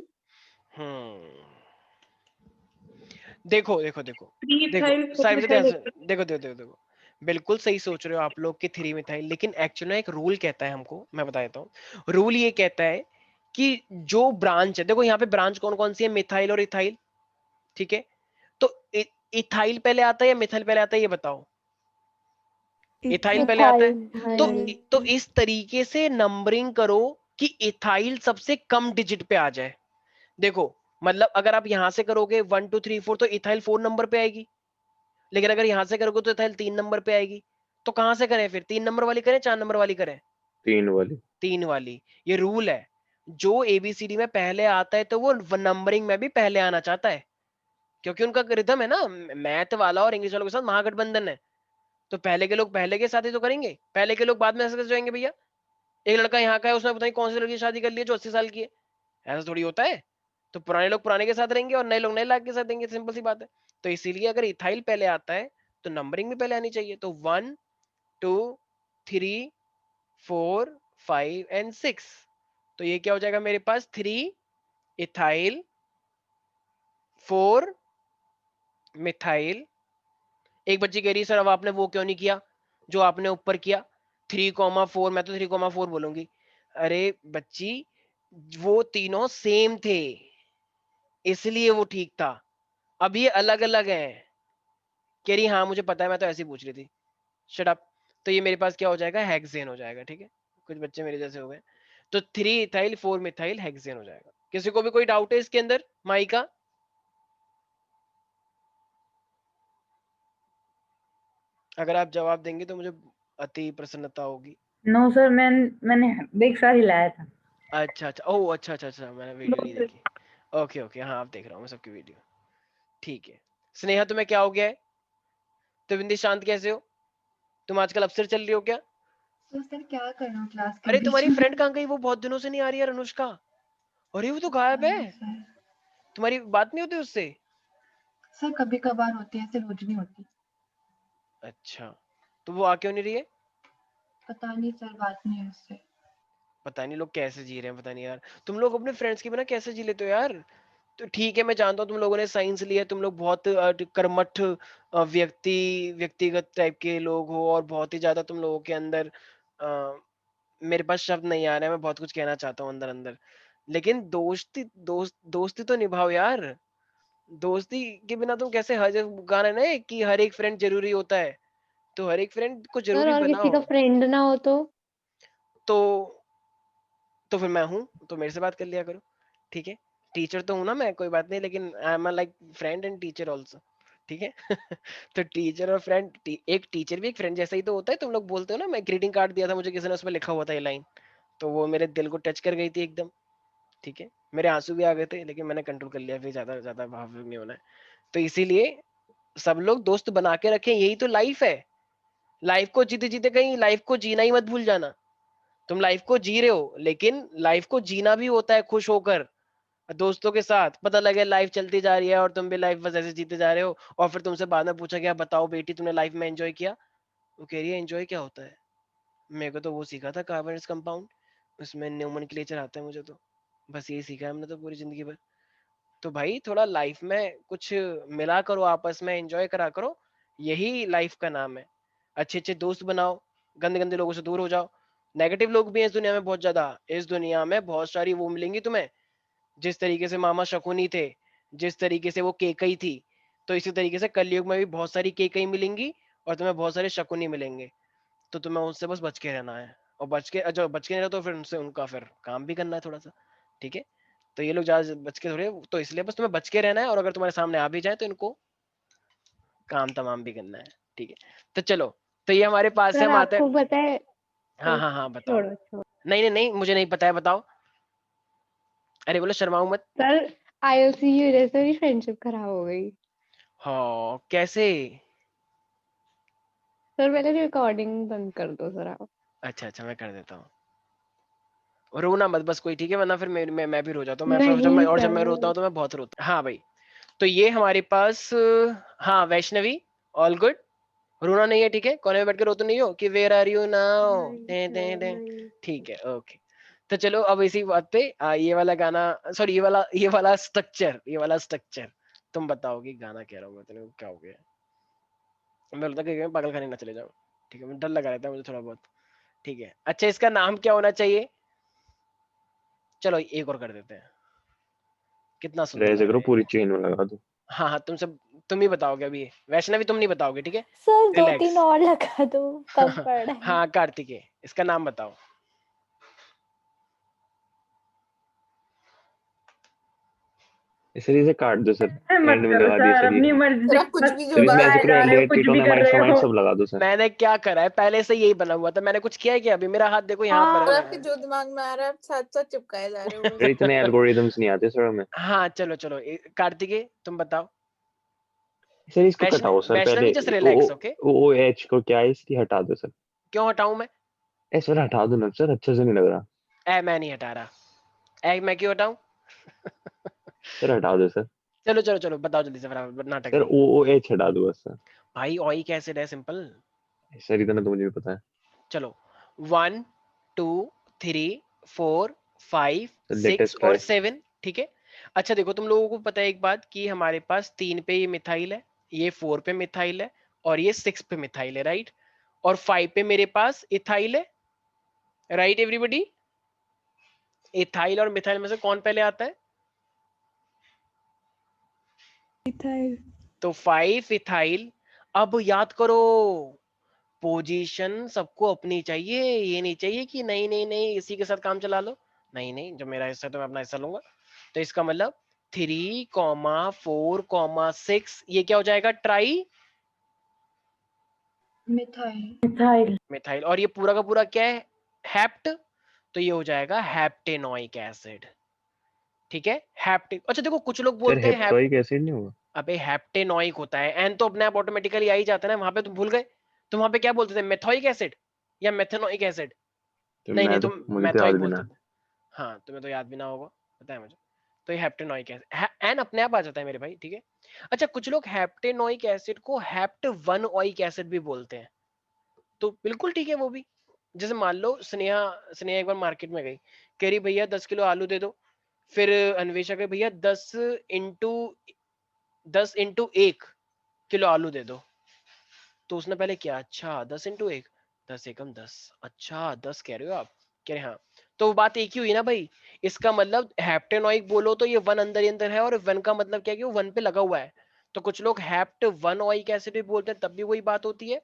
देखो देखो देखो देखो 3-ethyl सारे बच्चे ध्यान 4-methyl से देखो देखो देखो देखो, बिल्कुल सही सोच रहे हो आप लोग कि 3 मिथाइल, लेकिन एक्चुअली एक रूल कहता है हमको, मैं बता देता हूँ। रूल ये कहता है कि जो ब्रांच है, देखो यहाँ पे ब्रांच कौन कौन सी है, मिथाइल और इथाइल, ठीक है। तो इथाइल पहले आता है या मिथाइल पहले आता है, ये बताओ। इथाइल पहले आता है, मिथाइल। तो इस तरीके से नंबरिंग करो कि इथाइल सबसे कम डिजिट पे आ जाए। देखो मतलब अगर आप यहां से करोगे 1 2 3 4 तो इथाइल 4 नंबर पे आएगी, लेकिन अगर यहां से करोगे तो इथाइल 3 नंबर पे आएगी। तो कहां से करें फिर, 3 नंबर वाली करें 4 नंबर वाली करें, 3 वाली। 3 वाली। ये रूल है, जो एबीसीडी में पहले आता है तो वो नंबरिंग में भी पहले आना चाहता है, क्योंकि उनका रिदम है ना, मैथ वाला और इंग्लिश वालों के साथ महागठबंधन है। तो पहले के लोग पहले के साथ ही तो करेंगे, पहले के लोग बाद में ऐसे कैसे जाएंगे भैया, एक लड़का यहाँ का है, उसने पता नहीं कौन सी लड़की से शादी कर ली है जो 80 साल की है। ऐसा थोड़ी होता है। तो पुराने लोग पुराने के साथ रहेंगे और नए लोग नए लाख के साथ देंगे, सिंपल सी बात है। तो इसीलिए अगर इथाइल पहले आता है तो नंबरिंग भी पहले आनी चाहिए। तो 1 2 3 4 5 एंड 6। तो ये क्या हो जाएगा मेरे पास, 3 इथाइल 4 मिथाइल। एक बच्ची कह रही है सर अब आपने वो क्यों नहीं किया जो आपने ऊपर किया, 3,4। मैं तो 3,4 बोलूंगी। अरे बच्ची वो तीनों सेम थे इसलिए वो ठीक था, अब ये अलग अलग हैं। कह रही हाँ मुझे पता है, मैं तो ऐसे ही पूछ रही थी। Shut up. तो ये मेरे पास क्या हो जाएगा, हेक्सेन हो जाएगा। ठीक है, कुछ बच्चे मेरे जैसे हो गए। तो 3 इथाइल 4 मिथाइल हेक्सेन हो जाएगा। किसी को भी कोई डाउट है इसके अंदर माई का? अगर आप जवाब देंगे तो मुझे अति प्रसन्नता होगी। नो सर, मैंने एक साल ही लाया था। अच्छा अच्छा, ओह अच्छा अच्छा अच्छा, मैंने वीडियो नहीं देखी। ओके ओके, हाँ आप देख रहा हूँ मैं सबकी वीडियो। ठीक है। स्नेहा तुम्हें क्या हो गया है? तो बिंदी शांत कैसे हो? तुम आजकल अफसर चल रही हो क्या? तो सर क्या कर रहा हूँ क्लास के अरे बीच तुम्हारी में? फ्रेंड कहाँ गई, वो बहुत दिनों से नहीं आ रही है, अनुष्का। अरे वो तो गायब है, सर तुम्हारी बात नहीं होती उससे? सर कभी कभार होती है, ऐसे रोज नहीं होती। अच्छा, तो वो आ क्यों नहीं रही है? पता नहीं सर, बात नहीं है उससे। पता नहीं लोग कैसे जी रहे हैं, पता नहीं यार। तुम लोग अपने फ्रेंड्स के बिना कैसे जी लेते हो यार? तो ठीक है मैं जानता हूँ तुम लोगों ने साइंस लिया है, तुम लोग बहुत कर्मठ व्यक्तिगत टाइप के लोग हो, और बहुत ही ज्यादा तुम लोगों के अंदर मेरे पास शब्द नहीं आ रहा है, मैं बहुत कुछ कहना चाहता हूँ अंदर अंदर। लेकिन दोस्ती तो निभाओ यार। दोस्ती के बिना तुम कैसे, हर गाना है ना कि हर एक फ्रेंड जरूरी होता है, तो हर एक फ्रेंड को सर जरूरी और किसी बनाओ। का फ्रेंड ना हो तो तो फिर मैं हूँ, तो मेरे से बात कर लिया करो। ठीक है, टीचर तो हूँ ना मैं, कोई बात नहीं, लेकिन I am like friend and teacher also. ठीक है। तो टीचर और फ्रेंड, एक टीचर भी एक फ्रेंड जैसा ही तो होता है। तुम लोग बोलते हो ना, मैं ग्रीटिंग कार्ड दिया था मुझे किसी ने, उसमें लिखा हुआ था ये लाइन, तो वो मेरे दिल को टच कर गई थी एकदम। ठीक है, मेरे आंसू भी आ गए थे, लेकिन मैंने कंट्रोल कर लिया, फिर ज्यादा ज्यादा भावुक नहीं होना है। तो इसीलिए सब लोग दोस्त बना के रखें, यही तो लाइफ है। लाइफ को जीते जीते कहीं लाइफ को जीना ही मत भूल जाना। तुम लाइफ को जी रहे हो, लेकिन लाइफ को जीना भी होता है खुश होकर, दोस्तों के साथ। पता लगे लाइफ चलती जा रही है और तुम भी लाइफ बस ऐसे जीते जा रहे हो, और फिर तुमसे बाद में पूछा गया बताओ बेटी तुमने लाइफ में एंजॉय किया? वो कह रही है एंजॉय क्या होता है? मेरे को तो वो सीखा था कार्बन कंपाउंड, उसमें न्यूमेनक्लेचर आता है मुझे तो, बस यही सीखा है हमने तो पूरी जिंदगी भर। तो भाई थोड़ा लाइफ में कुछ मिला करो, आपस में एंजॉय करा करो, यही लाइफ का नाम है। अच्छे अच्छे दोस्त बनाओ, गंदे गंदे लोगों से दूर हो जाओ। नेगेटिव लोग भी हैं इस दुनिया में बहुत ज्यादा, इस दुनिया में बहुत सारी वो मिलेंगी तुम्हें। जिस तरीके से मामा शकुनी थे, जिस तरीके से वो केकई थी, तो इसी तरीके से कलयुग में भी बहुत सारी केकई मिलेंगी और तुम्हें बहुत सारे शकुनी मिलेंगे। तो तुम्हें उनसे बस बच के रहना है, और बच के नहीं रहो तो फिर उनसे उनका फिर काम भी करना है थोड़ा सा। ठीक है, तो ये लोग ज्यादा बच के थोड़े, तो इसलिए बस तुम्हें बच के रहना है, और अगर तुम्हारे सामने आ भी जाए तो इनको काम तमाम भी करना है। ठीक है, तो चलो, तो ये हमारे पास है, सर। हम आते आपको हैं। पता है? हाँ हाँ हाँ बताओ। छोड़ो छोड़ो। नहीं नहीं नहीं, मुझे नहीं पता है, बताओ। अरे बोलो, शर्माओ मत। सर आईओसी की वजह से मेरी फ्रेंडशिप खराब हो गई। हाँ कैसे? सर पहले रिकॉर्डिंग बंद कर दो सर आप। अच्छा अच्छा, मैं कर देता हूँ। रोना मत बस कोई, ठीक है, वरना फिर मैं भी रो जाता हूँ। मैं फिर नहीं जब मैं रोता सर। हूँ तो मैं बहुत रोता हूँ। हाँ भाई, तो ये हमारे पास हाँ वैष्णवी, ऑल गुड। रोना नहीं है, ठीक है, कोने में बैठ के रोते नहीं हो कि वेयर आर यू नाउ, नहीं दे दे सर दे। नहीं। ठीक है ओके। तो चलो अब इसी बात पे ये वाला गाना, सॉरी ये वाला स्ट्रक्चर तुम बताओगे। गाना कह रहा हूँ मैं, तेरे को क्या हो गया? मैं बोलता कि मैं पागल खाने ना चले जाऊँ। ठीक है, मुझे डर लगा रहता है मुझे थोड़ा बहुत। ठीक है, अच्छा इसका नाम क्या होना चाहिए? चलो एक और कर देते हैं, कितना सुंदर ऐसे लग करो रहा है। पूरी चेन में लगा दो। हाँ हाँ, तुम ही बताओगे अभी, वैष्णवी तुम नहीं बताओगे, ठीक है, सर 2-3 रिलैक्स। और लगा दो, कम पड़ रहा है। हाँ कार्तिकेय, इसका नाम बताओ। सर इसे काट दो सर, मत एंड में करो लगा दिए सर, सर ये। अपनी मर्जी सर से आप कुछ बस भी सर इसमें जुगाड़ ऐसे गाए करो जा रहे हो, एंड कुछ कीटोन भी कर रहे अमाइड हो। सब लगा दो सर। मैंने क्या करा है, पहले से यही बना हुआ था, मैंने कुछ किया है क्या? अभी मेरा हाथ देखो यहाँ पर और हाँ आपके है। जो दिमाग में आ रहा है आप साथ साथ चिपकाए जा रहे हो सर बस। इतने एल्गोरिदम्स नहीं आते सर हमें। हाँ चलो चलो, कार्तिकेय तुम बताओ। सर इसको वैष्णव हटाओ सर, पहले वैष्णवी जस्ट ओ रिलैक्स, ओके। ओ एच को क्या है इसकी हटा दो सर। क्यों हटाऊं मैं? ए सर हटा दो ना सर, अच्छे से नहीं लग रहा। मैं नहीं हटा रहा। मैं क्यों हटाऊं? सर हटा दो सर। चलो चलो चलो बताओ जल्दी से, फटाफट नाटक सर नहीं। ओ एच हटा दो बस सर। भाई ओइक एसिड है, सिंपल। सर इतना तो मुझे भी पता है। चलो 1 2 3 4 5 सर लेट अस 6 और ट्राई। 7, ठीक है। अच्छा देखो, तुम लोगों को पता है एक बात कि हमारे पास 3 पे ये मिथाइल है, ये 4 पे मिथाइल है, और ये 6 पे मिथाइल है, राइट। और 5 पे मेरे पास इथाइल है, राइट एवरीबॉडी। इथाइल और मिथाइल में से कौन पहले आता है? इथाइल। तो 5 इथाइल। अब याद करो, पोजीशन सबको अपनी चाहिए, ये नहीं चाहिए कि नहीं नहीं नहीं इसी के साथ काम चला लो। नहीं नहीं, जो मेरा हिस्सा है तो मैं अपना हिस्सा लूंगा। तो इसका मतलब 3,4,6 ये क्या हो जाएगा? Tri methyl. मिथाइल। मिथाइल। और ये पूरा का पूरा क्या है? हैप्ट। तो ये हो जाएगा हैप्टेनोइक एसिड, ठीक है। हैप्टे, अच्छा देखो कुछ लोग सर बोलते हैं हेप्टोइक एसिड नहीं होगा? अबे हैप्टेनोइक होता है, एन तो अपने आप ऑटोमेटिकली आ ही जाता है ना, वहां पे तुम भूल गए। तुम वहां पे क्या बोलते थे, मेथोइक एसिड या मेथेनोइक एसिड? तो नहीं नहीं, मैं तो तुम मुझे तो याद मेथोइक भी बोलते ना। थे। हाँ तुम्हें तो याद भी ना होगा, पता है मुझे। तो ये हैप्टेनोइक एसिड, एन अपने आप आ जाता है मेरे भाई, ठीक है। अच्छा कुछ लोग हैप्टेनोइक एसिड को हैप्ट वन ओइक एसिड भी बोलते हैं, तो बिल्कुल ठीक है वो भी। जैसे मान लो स्नेहा, स्नेहा एक बार मार्केट में गई, कह रही भैया 10 किलो आलू दे दो। फिर अन्वेषा कहे भैया 10 इंटू 1 किलो आलू दे दो। तो उसने पहले क्या, अच्छा 10 इंटू 1, 10 एकम 10, अच्छा 10 कह रहे हो आप, कह रहे हाँ। तो वो बात एक ही हुई ना भाई। इसका मतलब हैप्टेनोइक बोलो तो ये वन अंदर ही अंदर है, और वन का मतलब क्या है कि वो वन पे लगा हुआ है। तो कुछ लोग हैप्ट वन ओइक एसिड भी बोलते हैं, तब भी वही बात होती है।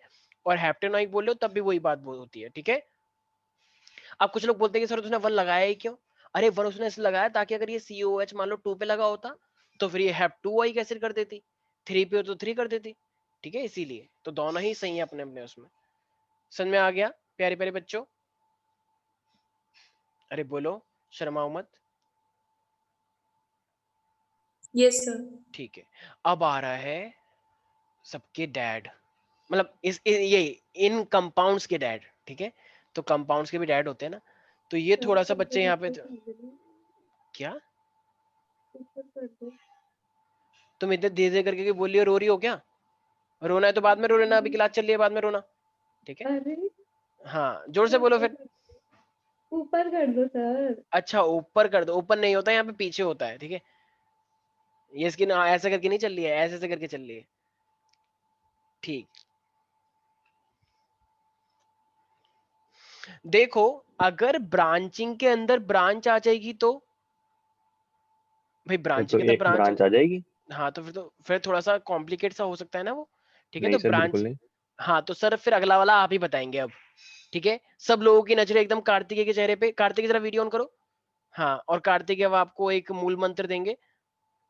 और हैप्टेनोइक बोल लो तब भी वही बात होती है, ठीक है। अब कुछ लोग बोलते हैं कि सर उसने वन लगाया ही क्यों? अरे वन उसने इसलिए लगाया ताकि अगर ये COH मान लो 2 पे लगा होता तो फिर ये हैव 2 ओइक एसिड कर देती, 3 पे हो तो 3 कर देती, ठीक है। इसीलिए तो दोनों ही सही है अपने अपने उसमें। समझ में आ गया प्यारे प्यारे बच्चों? अरे बोलो, शर्माओ मत। Yes sir. ठीक है, अब आ रहा है सबके डैड, मतलब ये इन कंपाउंड्स के डैड, ठीक है। तो कंपाउंड्स के भी डैड होते हैं ना, तो ये थोड़ा सा बच्चे यहाँ पे क्या, तुम इतने धीरे धीरे करके बोल रही हो, रो रही हो क्या? रोना है तो बाद में रो लेना, अभी क्लास चल रही है, बाद में रोना, ठीक है। अरे हाँ जोर से बोलो फिर। ऊपर कर दो सर। अच्छा ऊपर कर दो, ऊपर नहीं होता, यहाँ पे पीछे होता है, ठीक है। ये स्किन ऐसे करके नहीं चल रही है, ऐसे ऐसे करके चल रही है, ठीक। देखो अगर ब्रांचिंग के अंदर ब्रांच आ जाएगी तो भाई, सर ब्रांचिंग तो के अंदर एक ब्रांच। ब्रांच आ जाएगी? हाँ तो फिर थोड़ा सा कॉम्प्लिकेट सा हो सकता है ना वो, ठीक है। नहीं तो सर बिल्कुल ब्रांच, नहीं। हाँ तो सर फिर अगला वाला आप ही बताएंगे अब, ठीक है। सब लोगों की नजरें एकदम कार्तिकेय के चेहरे पे, कार्तिकेय जरा वीडियो ऑन करो। हाँ और कार्तिकेय अब आपको एक मूल मंत्र देंगे।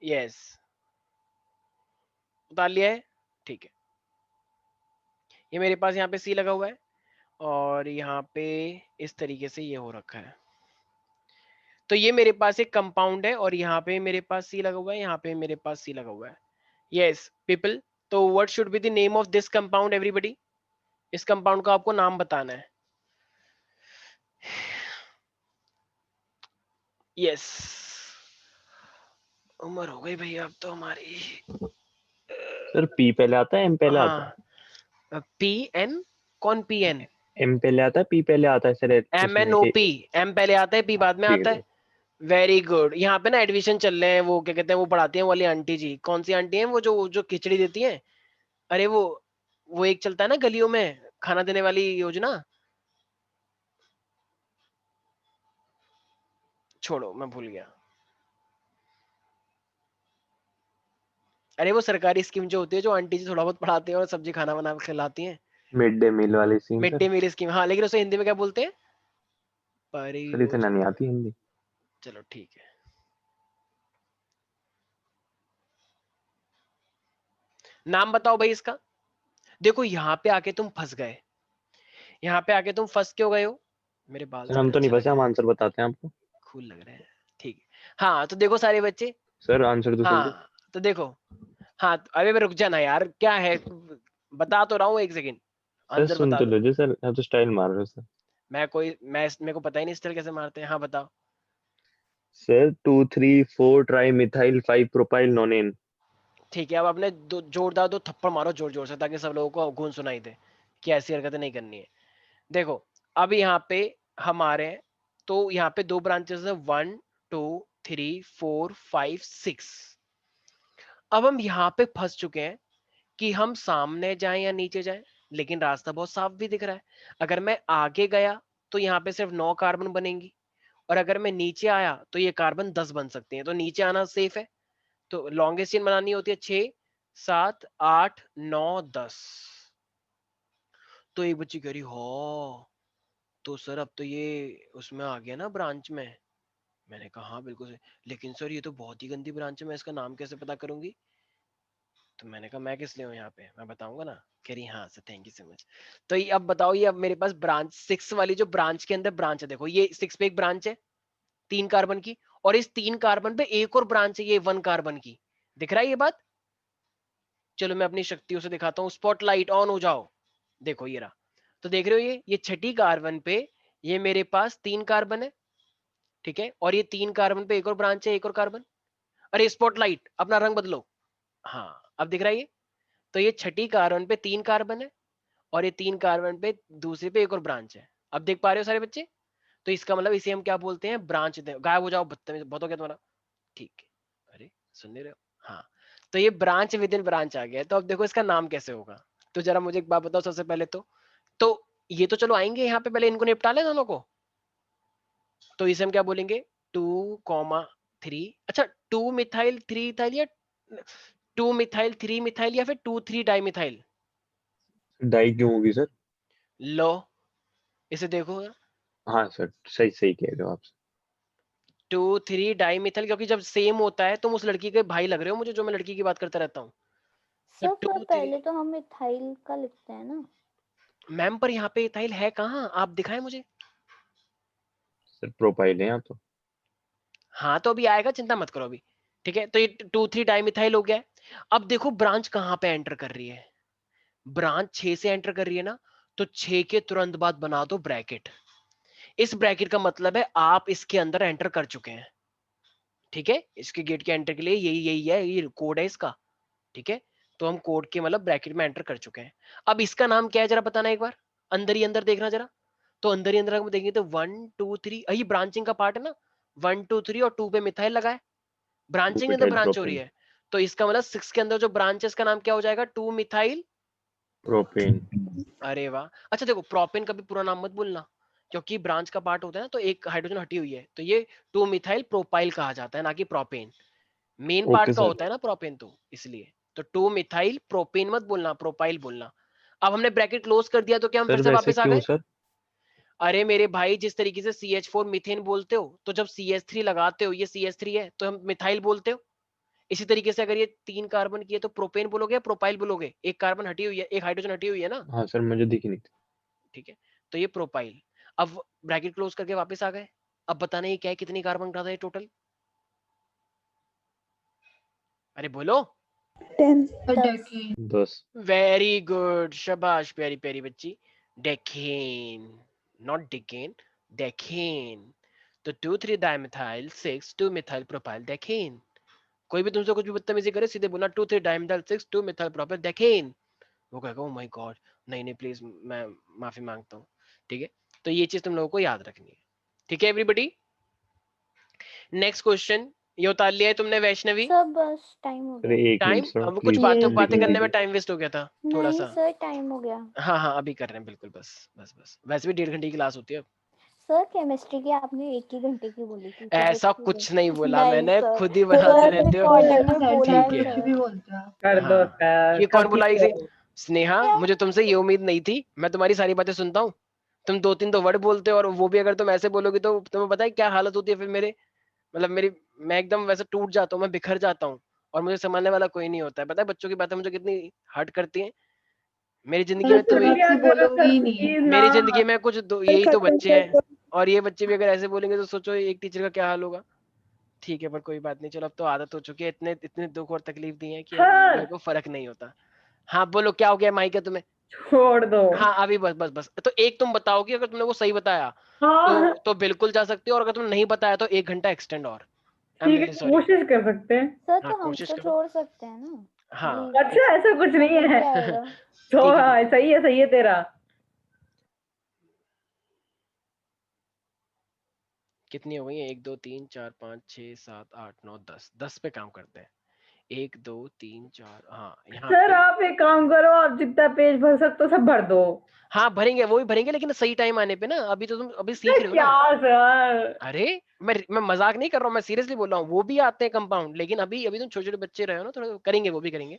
यस, उतार लिया है, ठीक है। ये मेरे पास यहाँ पे सी लगा हुआ है, और यहाँ पे इस तरीके से ये हो रखा है। तो ये मेरे पास एक कंपाउंड है, और यहाँ पे मेरे पास सी लगा हुआ है, यहाँ पे मेरे पास सी लगा हुआ है। यस पीपल, तो what should be the name of this compound everybody? इस कंपाउंड का आपको नाम बताना है। यस, उम्र हो गई भैया अब तो हमारी। सर पी पहले आता है एम पहले आता है? हाँ PN, कौन PN? एम पहले आता है पी पहले आता है सर उसमें MNOP, एम पहले आता है, P बाद में ठीक है आता सर। है। Very good. यहाँ पे ना एडमिशन चल रहे हैं, वो क्या कहते हैं, वो पढ़ाती हैं वाली आंटी जी, कौन सी आंटी है वो जो जो खिचड़ी देती हैं? अरे वो एक चलता है ना गलियों में खाना देने वाली योजना, छोड़ो मैं भूल गया। अरे वो सरकारी स्कीम जो होती है, जो आंटी जी थोड़ा बहुत पढ़ाते हैं और सब्जी खाना बना के खिलाती हैं, मिड डे मील वाली scene mid sir. Day meal scheme. हाँ लेकिन उसे हिंदी में क्या बोलते हैं? सर इतना नहीं परियोजना। आती हिंदी। चलो ठीक है। नाम बताओ भाई इसका। देखो यहाँ पे आके तुम फंस गए, यहाँ पे आके तुम फंस क्यों गए हो? मेरे बाल सर तो हम बड़े तो नहीं अच्छे लग बसे, रहे हम हैं, आंसर बताते हैं आपको। कूल लग रहे हैं, ठीक है। हाँ तो देखो सारे बच्चे, सर आंसर तो सुन लो। हाँ तो देखो, हाँ अबे रुक जाना यार, क्या है, बता तो रहा हूँ, एक सेकंड सर आंसर सुन बता तो दो। लो जी सर, आप तो स्टाइल मार रहे हो सर। मेरे को पता ही नहीं स्टिल कैसे मारते हैं। हाँ बताओ। Sir 2 3 4 tri methyl 5 propyl नोनेन। ठीक है, अब आपने जोरदार 2 थप्पड़ मारो जोर जोर से, ताकि सब लोगों को गूंज सुनाई दे कि ऐसी हरकतें नहीं करनी है। देखो अब यहाँ पे हमारे, तो यहाँ पे 2 ब्रांचेस है, 1 2 3 4 5 6। अब हम यहाँ पे फंस चुके हैं कि हम सामने जाएं या नीचे जाएं, लेकिन रास्ता बहुत साफ भी दिख रहा है। अगर मैं आगे गया तो यहाँ पे सिर्फ 9 कार्बन बनेंगी, और अगर मैं नीचे आया तो ये कार्बन 10 बन सकते हैं। तो नीचे आना सेफ है, तो लॉन्गेस्ट चेन बनानी होती है 6 7 8 9 10। तो एक बच्ची कह रही हो, तो सर अब तो ये उसमें आ गया ना ब्रांच में। मैंने कहा हाँ बिल्कुल सही, लेकिन सर ये तो बहुत ही गंदी ब्रांच है, मैं इसका नाम कैसे पता करूंगी। तो मैंने कहा मैं किस लिए हूँ यहाँ पे, मैं बताऊंगा ना। कह रही हाँ sir thank you so much. तो ये अब बताओ, ये अब मेरे पास ब्रांच 6 वाली जो ब्रांच के अंदर ब्रांच है, देखो ये 6 पे एक ब्रांच है 3 कार्बन की, और इस 3 कार्बन पे एक और ब्रांच है ये 1 कार्बन की। दिख रहा है ये बात? चलो मैं अपनी शक्तियों से दिखाता हूँ, स्पॉटलाइट ऑन हो जाओ। देखो ये रहा, तो देख रहे हो ये छठी कार्बन पे ये मेरे पास 3 कार्बन है, ठीक है, और ये 3 कार्बन पे एक और ब्रांच है, एक और कार्बन। अरे स्पॉटलाइट अपना रंग बदलो। हाँ अब दिख रहा है ये। तो ये छठी कार्बन पे 3 कार्बन है, और ये 3 कार्बन पे दूसरे पे एक और ब्रांच है। अब देख पा रहे हो सारे बच्चे? तो इसका मतलब इसे हम क्या बोलते हैं, ब्रांच। गायब हो जाओ बदतमीज, बहुत हो गया तुम्हारा। ठीक है, अरे सुन नहीं रहे हो? हाँ, तो ये ब्रांच विद इन ब्रांच आ गया है। तो अब देखो इसका नाम कैसे होगा। तो जरा मुझे एक बात बताओ सबसे पहले तो ये तो चलो आएंगे यहाँ पे, पहले इनको निपटा ले दोनों को। तो इसे हम क्या बोलेंगे, 2,3। अच्छा 2 मिथाइल 3 इथाइल, या 2 मिथाइल 3 मिथाइल, या फिर 2 3 डाई मिथाइल। डाई क्यों होगी सर? लो इसे देखो, हाँ सर, सही सही कह रहे हो आप। 2 3 डाई मिथाइल, क्योंकि जब सेम होता है तुम उस लड़की के भाई लग रहे हो मुझे, जो मैं लड़की की बात करता रहता हूँ। सर तो पर 2 3। पहले तो हम इथाइल का लिखते हैं ना। मैम पर यहाँ पे इथाइल है कहाँ, आप दिखाएं मुझे। सर प्रोपाइल है यहाँ तो। हाँ तो अभी आएगा, चिंता मत करो अभी। ठीक है, तो ये 2 3 डाई मिथाइल हो गया है। अब देखो ब्रांच कहाँ पे एंटर कर रही है, ब्रांच 6 से एंटर कर रही है ना, तो 6 के तुरंत बाद बना दो ब्रैकेट। इस ब्रैकेट का मतलब है आप इसके अंदर एंटर कर चुके हैं। ठीक है, इसके गेट के एंटर के लिए यही यही है, ये कोड है इसका। ठीक है, तो हम कोड के मतलब ब्रैकेट में एंटर कर चुके हैं। अब इसका नाम क्या है जरा बताना एक बार, अंदर ही अंदर देखना जरा। तो अंदर ही अंदर हम देखेंगे तो 1 2 3, ये ब्रांचिंग का पार्ट है ना, 1 2 3 और 2 पे मिथाइल लगा है, 2 ब्रांचिंग अंदर मिथाइल ब्रांच हो रही प्रोपेन। है। तो इसका मतलब 6 के अंदर जो ब्रांच है इसका नाम क्या हो जाएगा, 2 मिथाइल प्रोपेन। अरे वाह। अच्छा देखो प्रोपेन का भी पूरा नाम मत बोलना, क्योंकि ब्रांच का पार्ट होता है ना, तो एक हाइड्रोजन हटी हुई है, तो ये 2 मिथाइल प्रोपाइल कहा जाता है, ना कि प्रोपेन। मेन पार्ट ओके का सर। होता है ना प्रोपेन, तो इसलिए तो 2 मिथाइल प्रोपेन मत बोलना, प्रोपाइल बोलना। अब हमने ब्रैकेट क्लोज कर दिया, तो क्या हम फिर सर से वैसे वापस आ क्यों गए? सर? अरे मेरे भाई, जिस तरीके से CH4 मीथेन बोलते हो, तो जब CH3 लगाते हो, ये CH3 है तो हम मिथाइल बोलते हो। इसी तरीके से अगर ये 3 कार्बन की है तो प्रोपेन बोलोगे या प्रोपाइल बोलोगे, एक कार्बन हटी हुई है, एक हाइड्रोजन हटी हुई है ना। हाँ सर, मुझे दिखी नहीं थी। ठीक है, तो ये प्रोपाइल। अब ब्रैकेट क्लोज करके वापस आ गए। अब बताना ये क्या है, कितनी कार्बन उठाता है टोटल? अरे बोलो। 10. decane. 10। वेरी गुड, शाबाश प्यारी प्यारी बच्ची। डेकेन, नॉट डिकेन, डेकेन। तो 2 3 डाइमिथाइल 6 2 मिथाइल प्रोपाइल डेकेन। कोई भी तुमसे कुछ भी बदतमीजी करे, सीधे बोलना 2 3 डाइमिथाइल 6 2 मिथाइल प्रोपाइल डेकेन। वो कहेगा ओ माय गॉड, नहीं नहीं प्लीज, मैं माफी मांगता हूँ। ठीक है, तो ये चीज तुम लोगों को याद रखनी है। ठीक है एवरीबॉडी, नेक्स्ट क्वेश्चन ये उतार लिया है तुमने वैष्णवी? सर बस टाइम हो अरे गया। एक मिनट टाइम, सर अब कुछ प्लीज, बातें हम बातें लिखने करने में दीजिए। टाइम वेस्ट हो गया था थोड़ा नहीं सा। सर टाइम हो गया। हाँ हाँ अभी कर रहे हैं, बिल्कुल बस बस बस, वैसे भी 1.5 घंटे की क्लास होती है। सर केमिस्ट्री की आपने 1 ही घंटे की बोली थी, ऐसा फिजिक्स की कुछ नहीं बोला नहीं मैंने, सर, खुद ही बनाते सर रहते हो। रिकॉर्डिंग में सर बोला ठीक है है, कुछ भी सर। बोलते हैं आप। कर दो हाँ, सर, ये कौन काफी बोला इसे? हो। स्नेहा, मुझे तुमसे ये उम्मीद नहीं थी, मैं तुम्हारी सारी बातें सुनता हूँ, तुम 2 3 तो वर्ड बोलते हो, और वो भी अगर तुम ऐसे बोलोगे तो तुम्हें पता है क्या हालत होती है फिर मेरे, मतलब मेरी, मैं एकदम वैसे टूट जाता हूँ, मैं बिखर जाता हूँ, और मुझे संभालने वाला कोई नहीं होता है। पता है बच्चों की बातें मुझे कितनी हर्ट करती हैं। मेरी जिंदगी सर में तो फिर तुम आप क्या से करो बोलोगे सर, ही नहीं। प्लीज ना। मेरी जिंदगी में कुछ यही तो खत्म बच्चे कर हैं, दो. और ये बच्चे भी अगर ऐसे बोलेंगे तो सोचो एक टीचर का क्या हाल होगा। ठीक है, पर कोई बात नहीं, चलो अब तो आदत हो चुकी है, इतने इतने दुख और तकलीफ दी है कि अब सर मेरे को फर्क नहीं होता। हाँ बोलो, क्या हो गया माइक है तुम्हें? छोड़ दो। हाँ अभी बस बस बस तो एक तुम बताओ कि अगर तुमने वो सही बताया हाँ तो बिल्कुल जा सकते हो, और अगर तुमने नहीं बताया तो 1 घंटा एक्सटेंड और। आई एम ठीक है, रियली सॉरी। कोशिश कर सकते हैं। सर हाँ तो हम कोशिश तो करो। छोड़ सकते हैं ना। हाँ अच्छा ऐसा कुछ नहीं मिल है। जाएगा। तो ठीक है, हाँ, सही है तेरा। कितनी हो गई है? 1 2 3 4 5 6 7 8 9 10। 10 पे काम करते हैं। 1 2 3 4। हाँ यहाँ सर पे आप एक काम करो, आप जितना पेज भर सकते हो सब भर दो। हाँ भरेंगे, वो भी भरेंगे, लेकिन सही टाइम आने पे ना। अभी तो तुम अभी सीख रहे हो क्या ना। सर? अरे मैं मजाक नहीं कर रहा हूँ, मैं सीरियसली बोल रहा हूँ। वो भी आते हैं कंपाउंड, लेकिन अभी अभी तुम छोटे छोटे बच्चे रहे हो ना, थोड़ा करेंगे, वो भी करेंगे।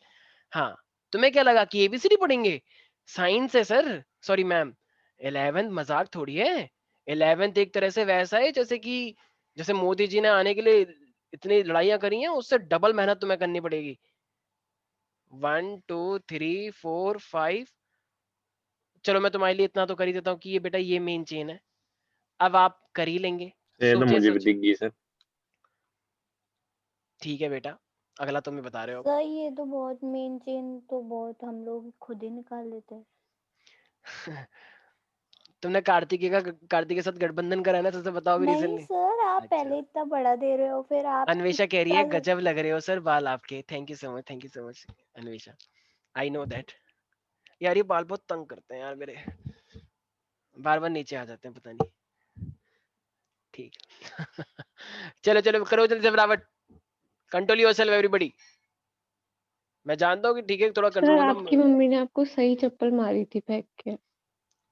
हाँ तुम्हें क्या लगा कि एबीसीडी पढ़ेंगे? साइंस है सर, सॉरी मैम। 11th मजाक थोड़ी है। 11th एक तरह से वैसा है जैसे कि जैसे मोदी जी ने आने के लिए इतनी लड़ाइयां करी हैं, उससे डबल मेहनत तुम्हें करनी पड़ेगी। 1 2 3 4 5। चलो मैं तुम्हारे लिए इतना तो कर ही देता हूँ कि ये बेटा ये मेन चेन है। अब आप कर ही लेंगे। ये तो सोचिए मुझे भी सोचिए। दिख गई सर। ठीक है बेटा, अगला तुम ही बता रहे हो। सर ये तो बहुत मेन चेन तो बहुत हम लोग खुद ही निकाल लेते हैं। तुमने कार्तिक के साथ गठबंधन करा है ना, सबसे बताओ भी नहीं रिसेंटली। सर आप अच्छा, पहले इतना बड़ा दे रहे हो फिर आप अन्वेषा कह रही है निकालो। गजब लग रहे हो सर बाल आपके। Thank you so much, thank you so much Anvesha. I know that. यार ये बाल बहुत तंग करते हैं यार मेरे, बार बार नीचे आ जाते हैं, पता नहीं। ठीक चलो चलो करो जल्दी से फटाफट। Control yourself everybody. मैं जानता हूँ कि ठीक है, थोड़ा सर कंट्रोल आपकी करना। मम्मी ने आपको सही चप्पल मारी थी फेंक के।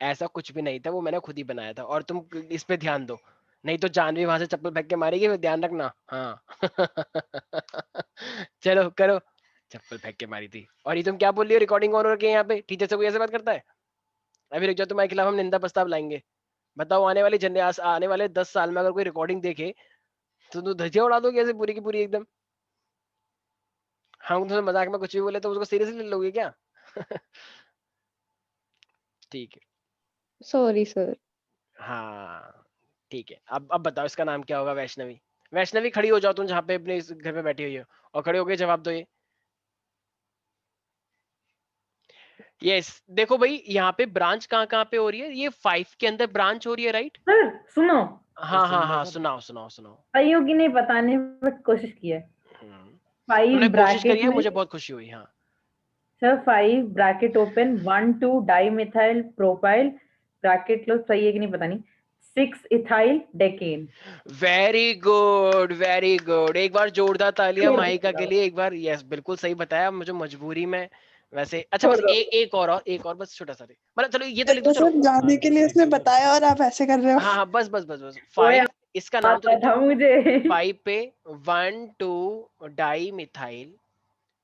ऐसा कुछ भी नहीं था, वो मैंने खुद ही बनाया था। और तुम इस पे ध्यान दो, नहीं तो जानवी वहां से चप्पल फेंक के मारेगी, फिर ध्यान रखना। हाँ चलो करो। चप्पल फेंक के मारी थी। और ये तुम क्या बोल रही हो? रिकॉर्डिंग ऑन हो रखी है यहाँ पे, टीचर से कोई ऐसे बात करता है? अभी रुक जाओ, तुम्हारे खिलाफ हम निंदा प्रस्ताव लाएंगे। बताओ आने वाले 10 साल में अगर कोई रिकॉर्डिंग देखे तो तुम धज्जियां उड़ा दोगे ऐसे पूरी की पूरी एकदम। हम तुम्हें मजाक में कुछ भी बोले तो उसको सीरियसली ले लोगे क्या? ठीक है। Sorry sir. हाँ ठीक है। अब बताओ इसका नाम क्या होगा? वैष्णवी। वैष्णवी खड़ी हो जाओ तुम जहाँ पे अपने इस घर पे बैठी हुई हो, और खड़े होके जवाब दो ये। यस देखो भाई, यहाँ पे ब्रांच कहाँ कहाँ पे हो रही है? ये 5 के अंदर ब्रांच हो रही है, राइट? सर सुनो, हाँ हाँ हाँ सुनाओ सुनाओ सुनाओ। सही होगी नहीं पता नहीं, बट कोशिश की है। हम्म, 5 तुमने कोशिश करी ब्रैकेट है, में। मुझे बहुत खुशी हुई। हाँ sir 5 bracket open 1 2 di methyl propyl bracket close, सही है कि नहीं पता नहीं, 6 ethyl decane. Very good very good. एक बार जोरदार तालियां छोड़ माहिका के दो, लिए एक बार। यस बिल्कुल सही बताया, मुझे मजबूरी में। वैसे अच्छा छोड़ बस दो। एक और बस छोटा सा। मतलब चलो ये तो लिख दो, देखो चलो। सर, जानने के लिए उसने बताया और आप ऐसे कर रहे हो। हाँ हाँ बस बस बस बस वो 5। इसका नाम तो आता लिख था दो। मुझे। 5 पे 1 2 di methyl,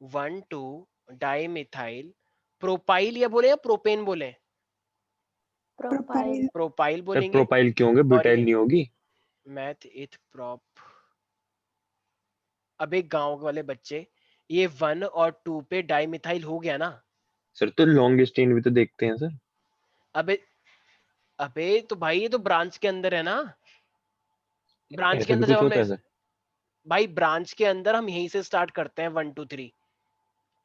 1 2 di methyl propyl, या बोले या प्रोपेन बोले? प्रोफाइल। प्रोपाइल सर बोलेंगे। प्रोपाइल क्यों होंगे, और ब्यूटाइल ये नहीं होगी? मैथ इथ प्रोप। अब एक गांव वाले बच्चे, ये 1 और 2 पे डाई मिथाइल हो गया ना? सर तो लॉन्ग स्टेन भी तो देखते हैं सर। अबे अबे तो भाई ये तो ब्रांच के अंदर है ना। ब्रांच के ऐसा भी अंदर जब कुछ होता हमने, है सर? भाई ब्रांच के अंदर हम यहीं से स्टार्ट करते हैं 1 2 3।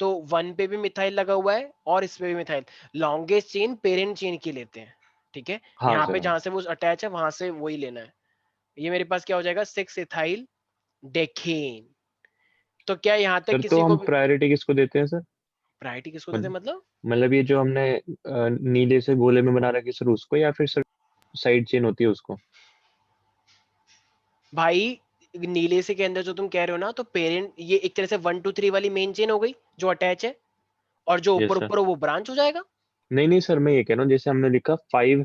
तो 1 पे भी मिथाइल लगा हुआ है और इस पे भी methyl. Longest chain parent chain की लेते हैं, ठीक है? हाँ यहाँ सर पे हाँ। जहां से वो अटैच है वहां से वही लेना है। ये मेरे पास क्या हो जाएगा? 6 इथाइल डेकेन। तो क्या यहाँ तक सर तो किसी को हम भी प्रायोरिटी किसको देते हैं सर? प्रायोरिटी किसको देते हैं मतलब मतलब? मतलब ये जो हमने नीले से गोले में बना रखी सर, उसको, या फिर सर साइड चेन होती है उसको? भाई नीले से के अंदर जो तुम कह रहे हो ना, तो पेरेंट ये एक तरह से 1 2 3 वाली मेन चेन हो गई जो अटैच है, और जो ऊपर यस सर। ऊपर हो वो ब्रांच हो जाएगा। नहीं नहीं सर, मैं ये कह रहा हूँ जैसे हमने लिखा 5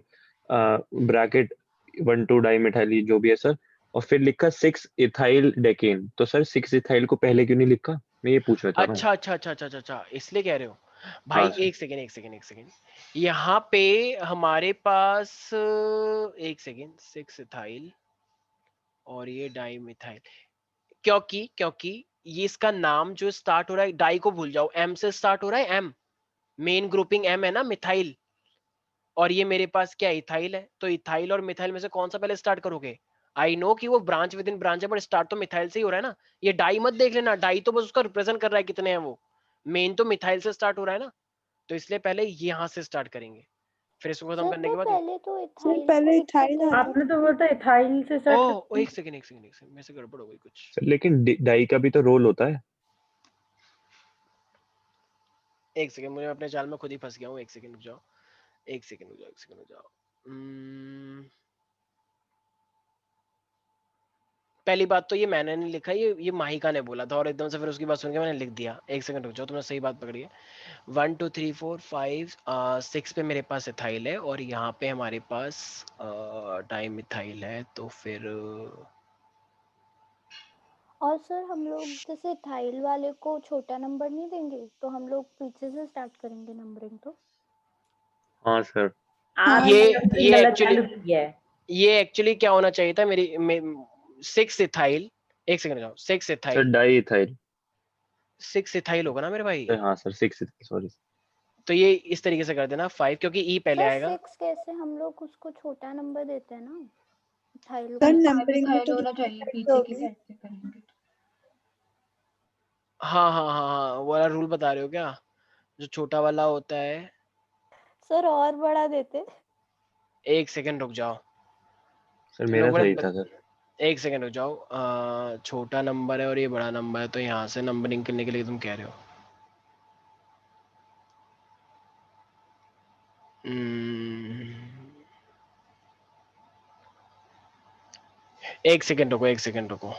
ब्रैकेट 1 2 डाई मिथाइल जो भी है सर, और फिर लिखा 6 इथाइल डेकेन, तो सर 6 इथाइल को पहले क्यों नहीं लिखा? मैं ये पूछना चाह रहा हूँ। अच्छा अच्छा अच्छा अच्छा अच्छा अच्छा, इसलिए कह रहे हो। हाँ भाई सर। एक सेकेंड एक सेकेंड एक सेकेंड। यहाँ पे हमारे पास एक सेकेंड 6 इथाइल और ये डाई मिथाइल। क्योंकि क्योंकि ये इसका नाम जो स्टार्ट हो रहा है, डाई को भूल जाओ, एम से स्टार्ट हो रहा है। एम मेन ग्रुपिंग एम है ना, मिथाइल। और ये मेरे पास क्या इथाइल है, तो इथाइल और मिथाइल में से कौन सा पहले स्टार्ट करोगे? आई नो कि वो ब्रांच विद इन ब्रांच है, बट स्टार्ट तो मिथाइल से ही हो रहा है ना। ये डाई मत देख लेना, डाई तो बस उसका रिप्रेजेंट कर रहा है कितने हैं वो। मेन तो मिथाइल से स्टार्ट हो रहा है ना। तो इसलिए पहले यहाँ से स्टार्ट करेंगे, फिर इसको खत्म सर करने तो के बाद पहले तो सर इथाइल पहले को लिखते इथाइल थे आ ना। आपने तो बोलता इथाइल से स्टार्ट ओह करते हैं। एक सेकंड मेरे से गड़बड़ हो गई कुछ। सर लेकिन डाई का भी तो रोल होता है। एक सेकंड, मुझे अपने जाल में खुद ही फंस गया हूँ। एक सेकंड रुक जाओ, एक सेकंड रुक जाओ। पहली बात तो ये मैंने नहीं लिखा, ये माहिका ने बोला था और एकदम से फिर उसकी बात सुन के मैंने लिख दिया। एक सेकंड रुक जाओ, तुमने सही बात पकड़ी है। 1 2 3 4 5 6 पे मेरे पास इथाइल है और यहाँ पे हमारे पास डाइमिथाइल है, तो फिर और सर हम लोग जैसे इथाइल वाले को छोटा नंबर नहीं देंगे, तो हम लोग पीछे से स्टार्ट करेंगे नंबरिंग। तो हाँ सर। आपने ये नंबरिंग गलत एक्चुअली चालू की है। ये एक्चुअली क्या होना चाहिए था मेरी 6 इथाइल। एक सेकंड जाओ, 6 sir ethyl, di ethyl. 6 ethyl होगा ना मेरे भाई। हाँ सर 6 सॉरी। तो ये इस तरीके से कर देना 5, क्योंकि ई पहले सर आएगा। 6 कैसे, हम लोग उसको छोटा नंबर देते हैं ना इथाइल सर को। नंबरिंग में इथाइल तो होना चाहिए, पीछे की साइड से करेंगे। हाँ, वो वाला रूल बता रहे हो क्या, जो छोटा वाला होता है। सर और बड़ा देते। एक सेकंड रुक जाओ, सर तुम मेरा लोगों सही ने था सर। एक सेकंड रुक जाओ। छोटा नंबर है और ये बड़ा नंबर है, तो यहाँ से नंबरिंग करने के लिए तुम कह रहे हो। एक सेकंड रुको,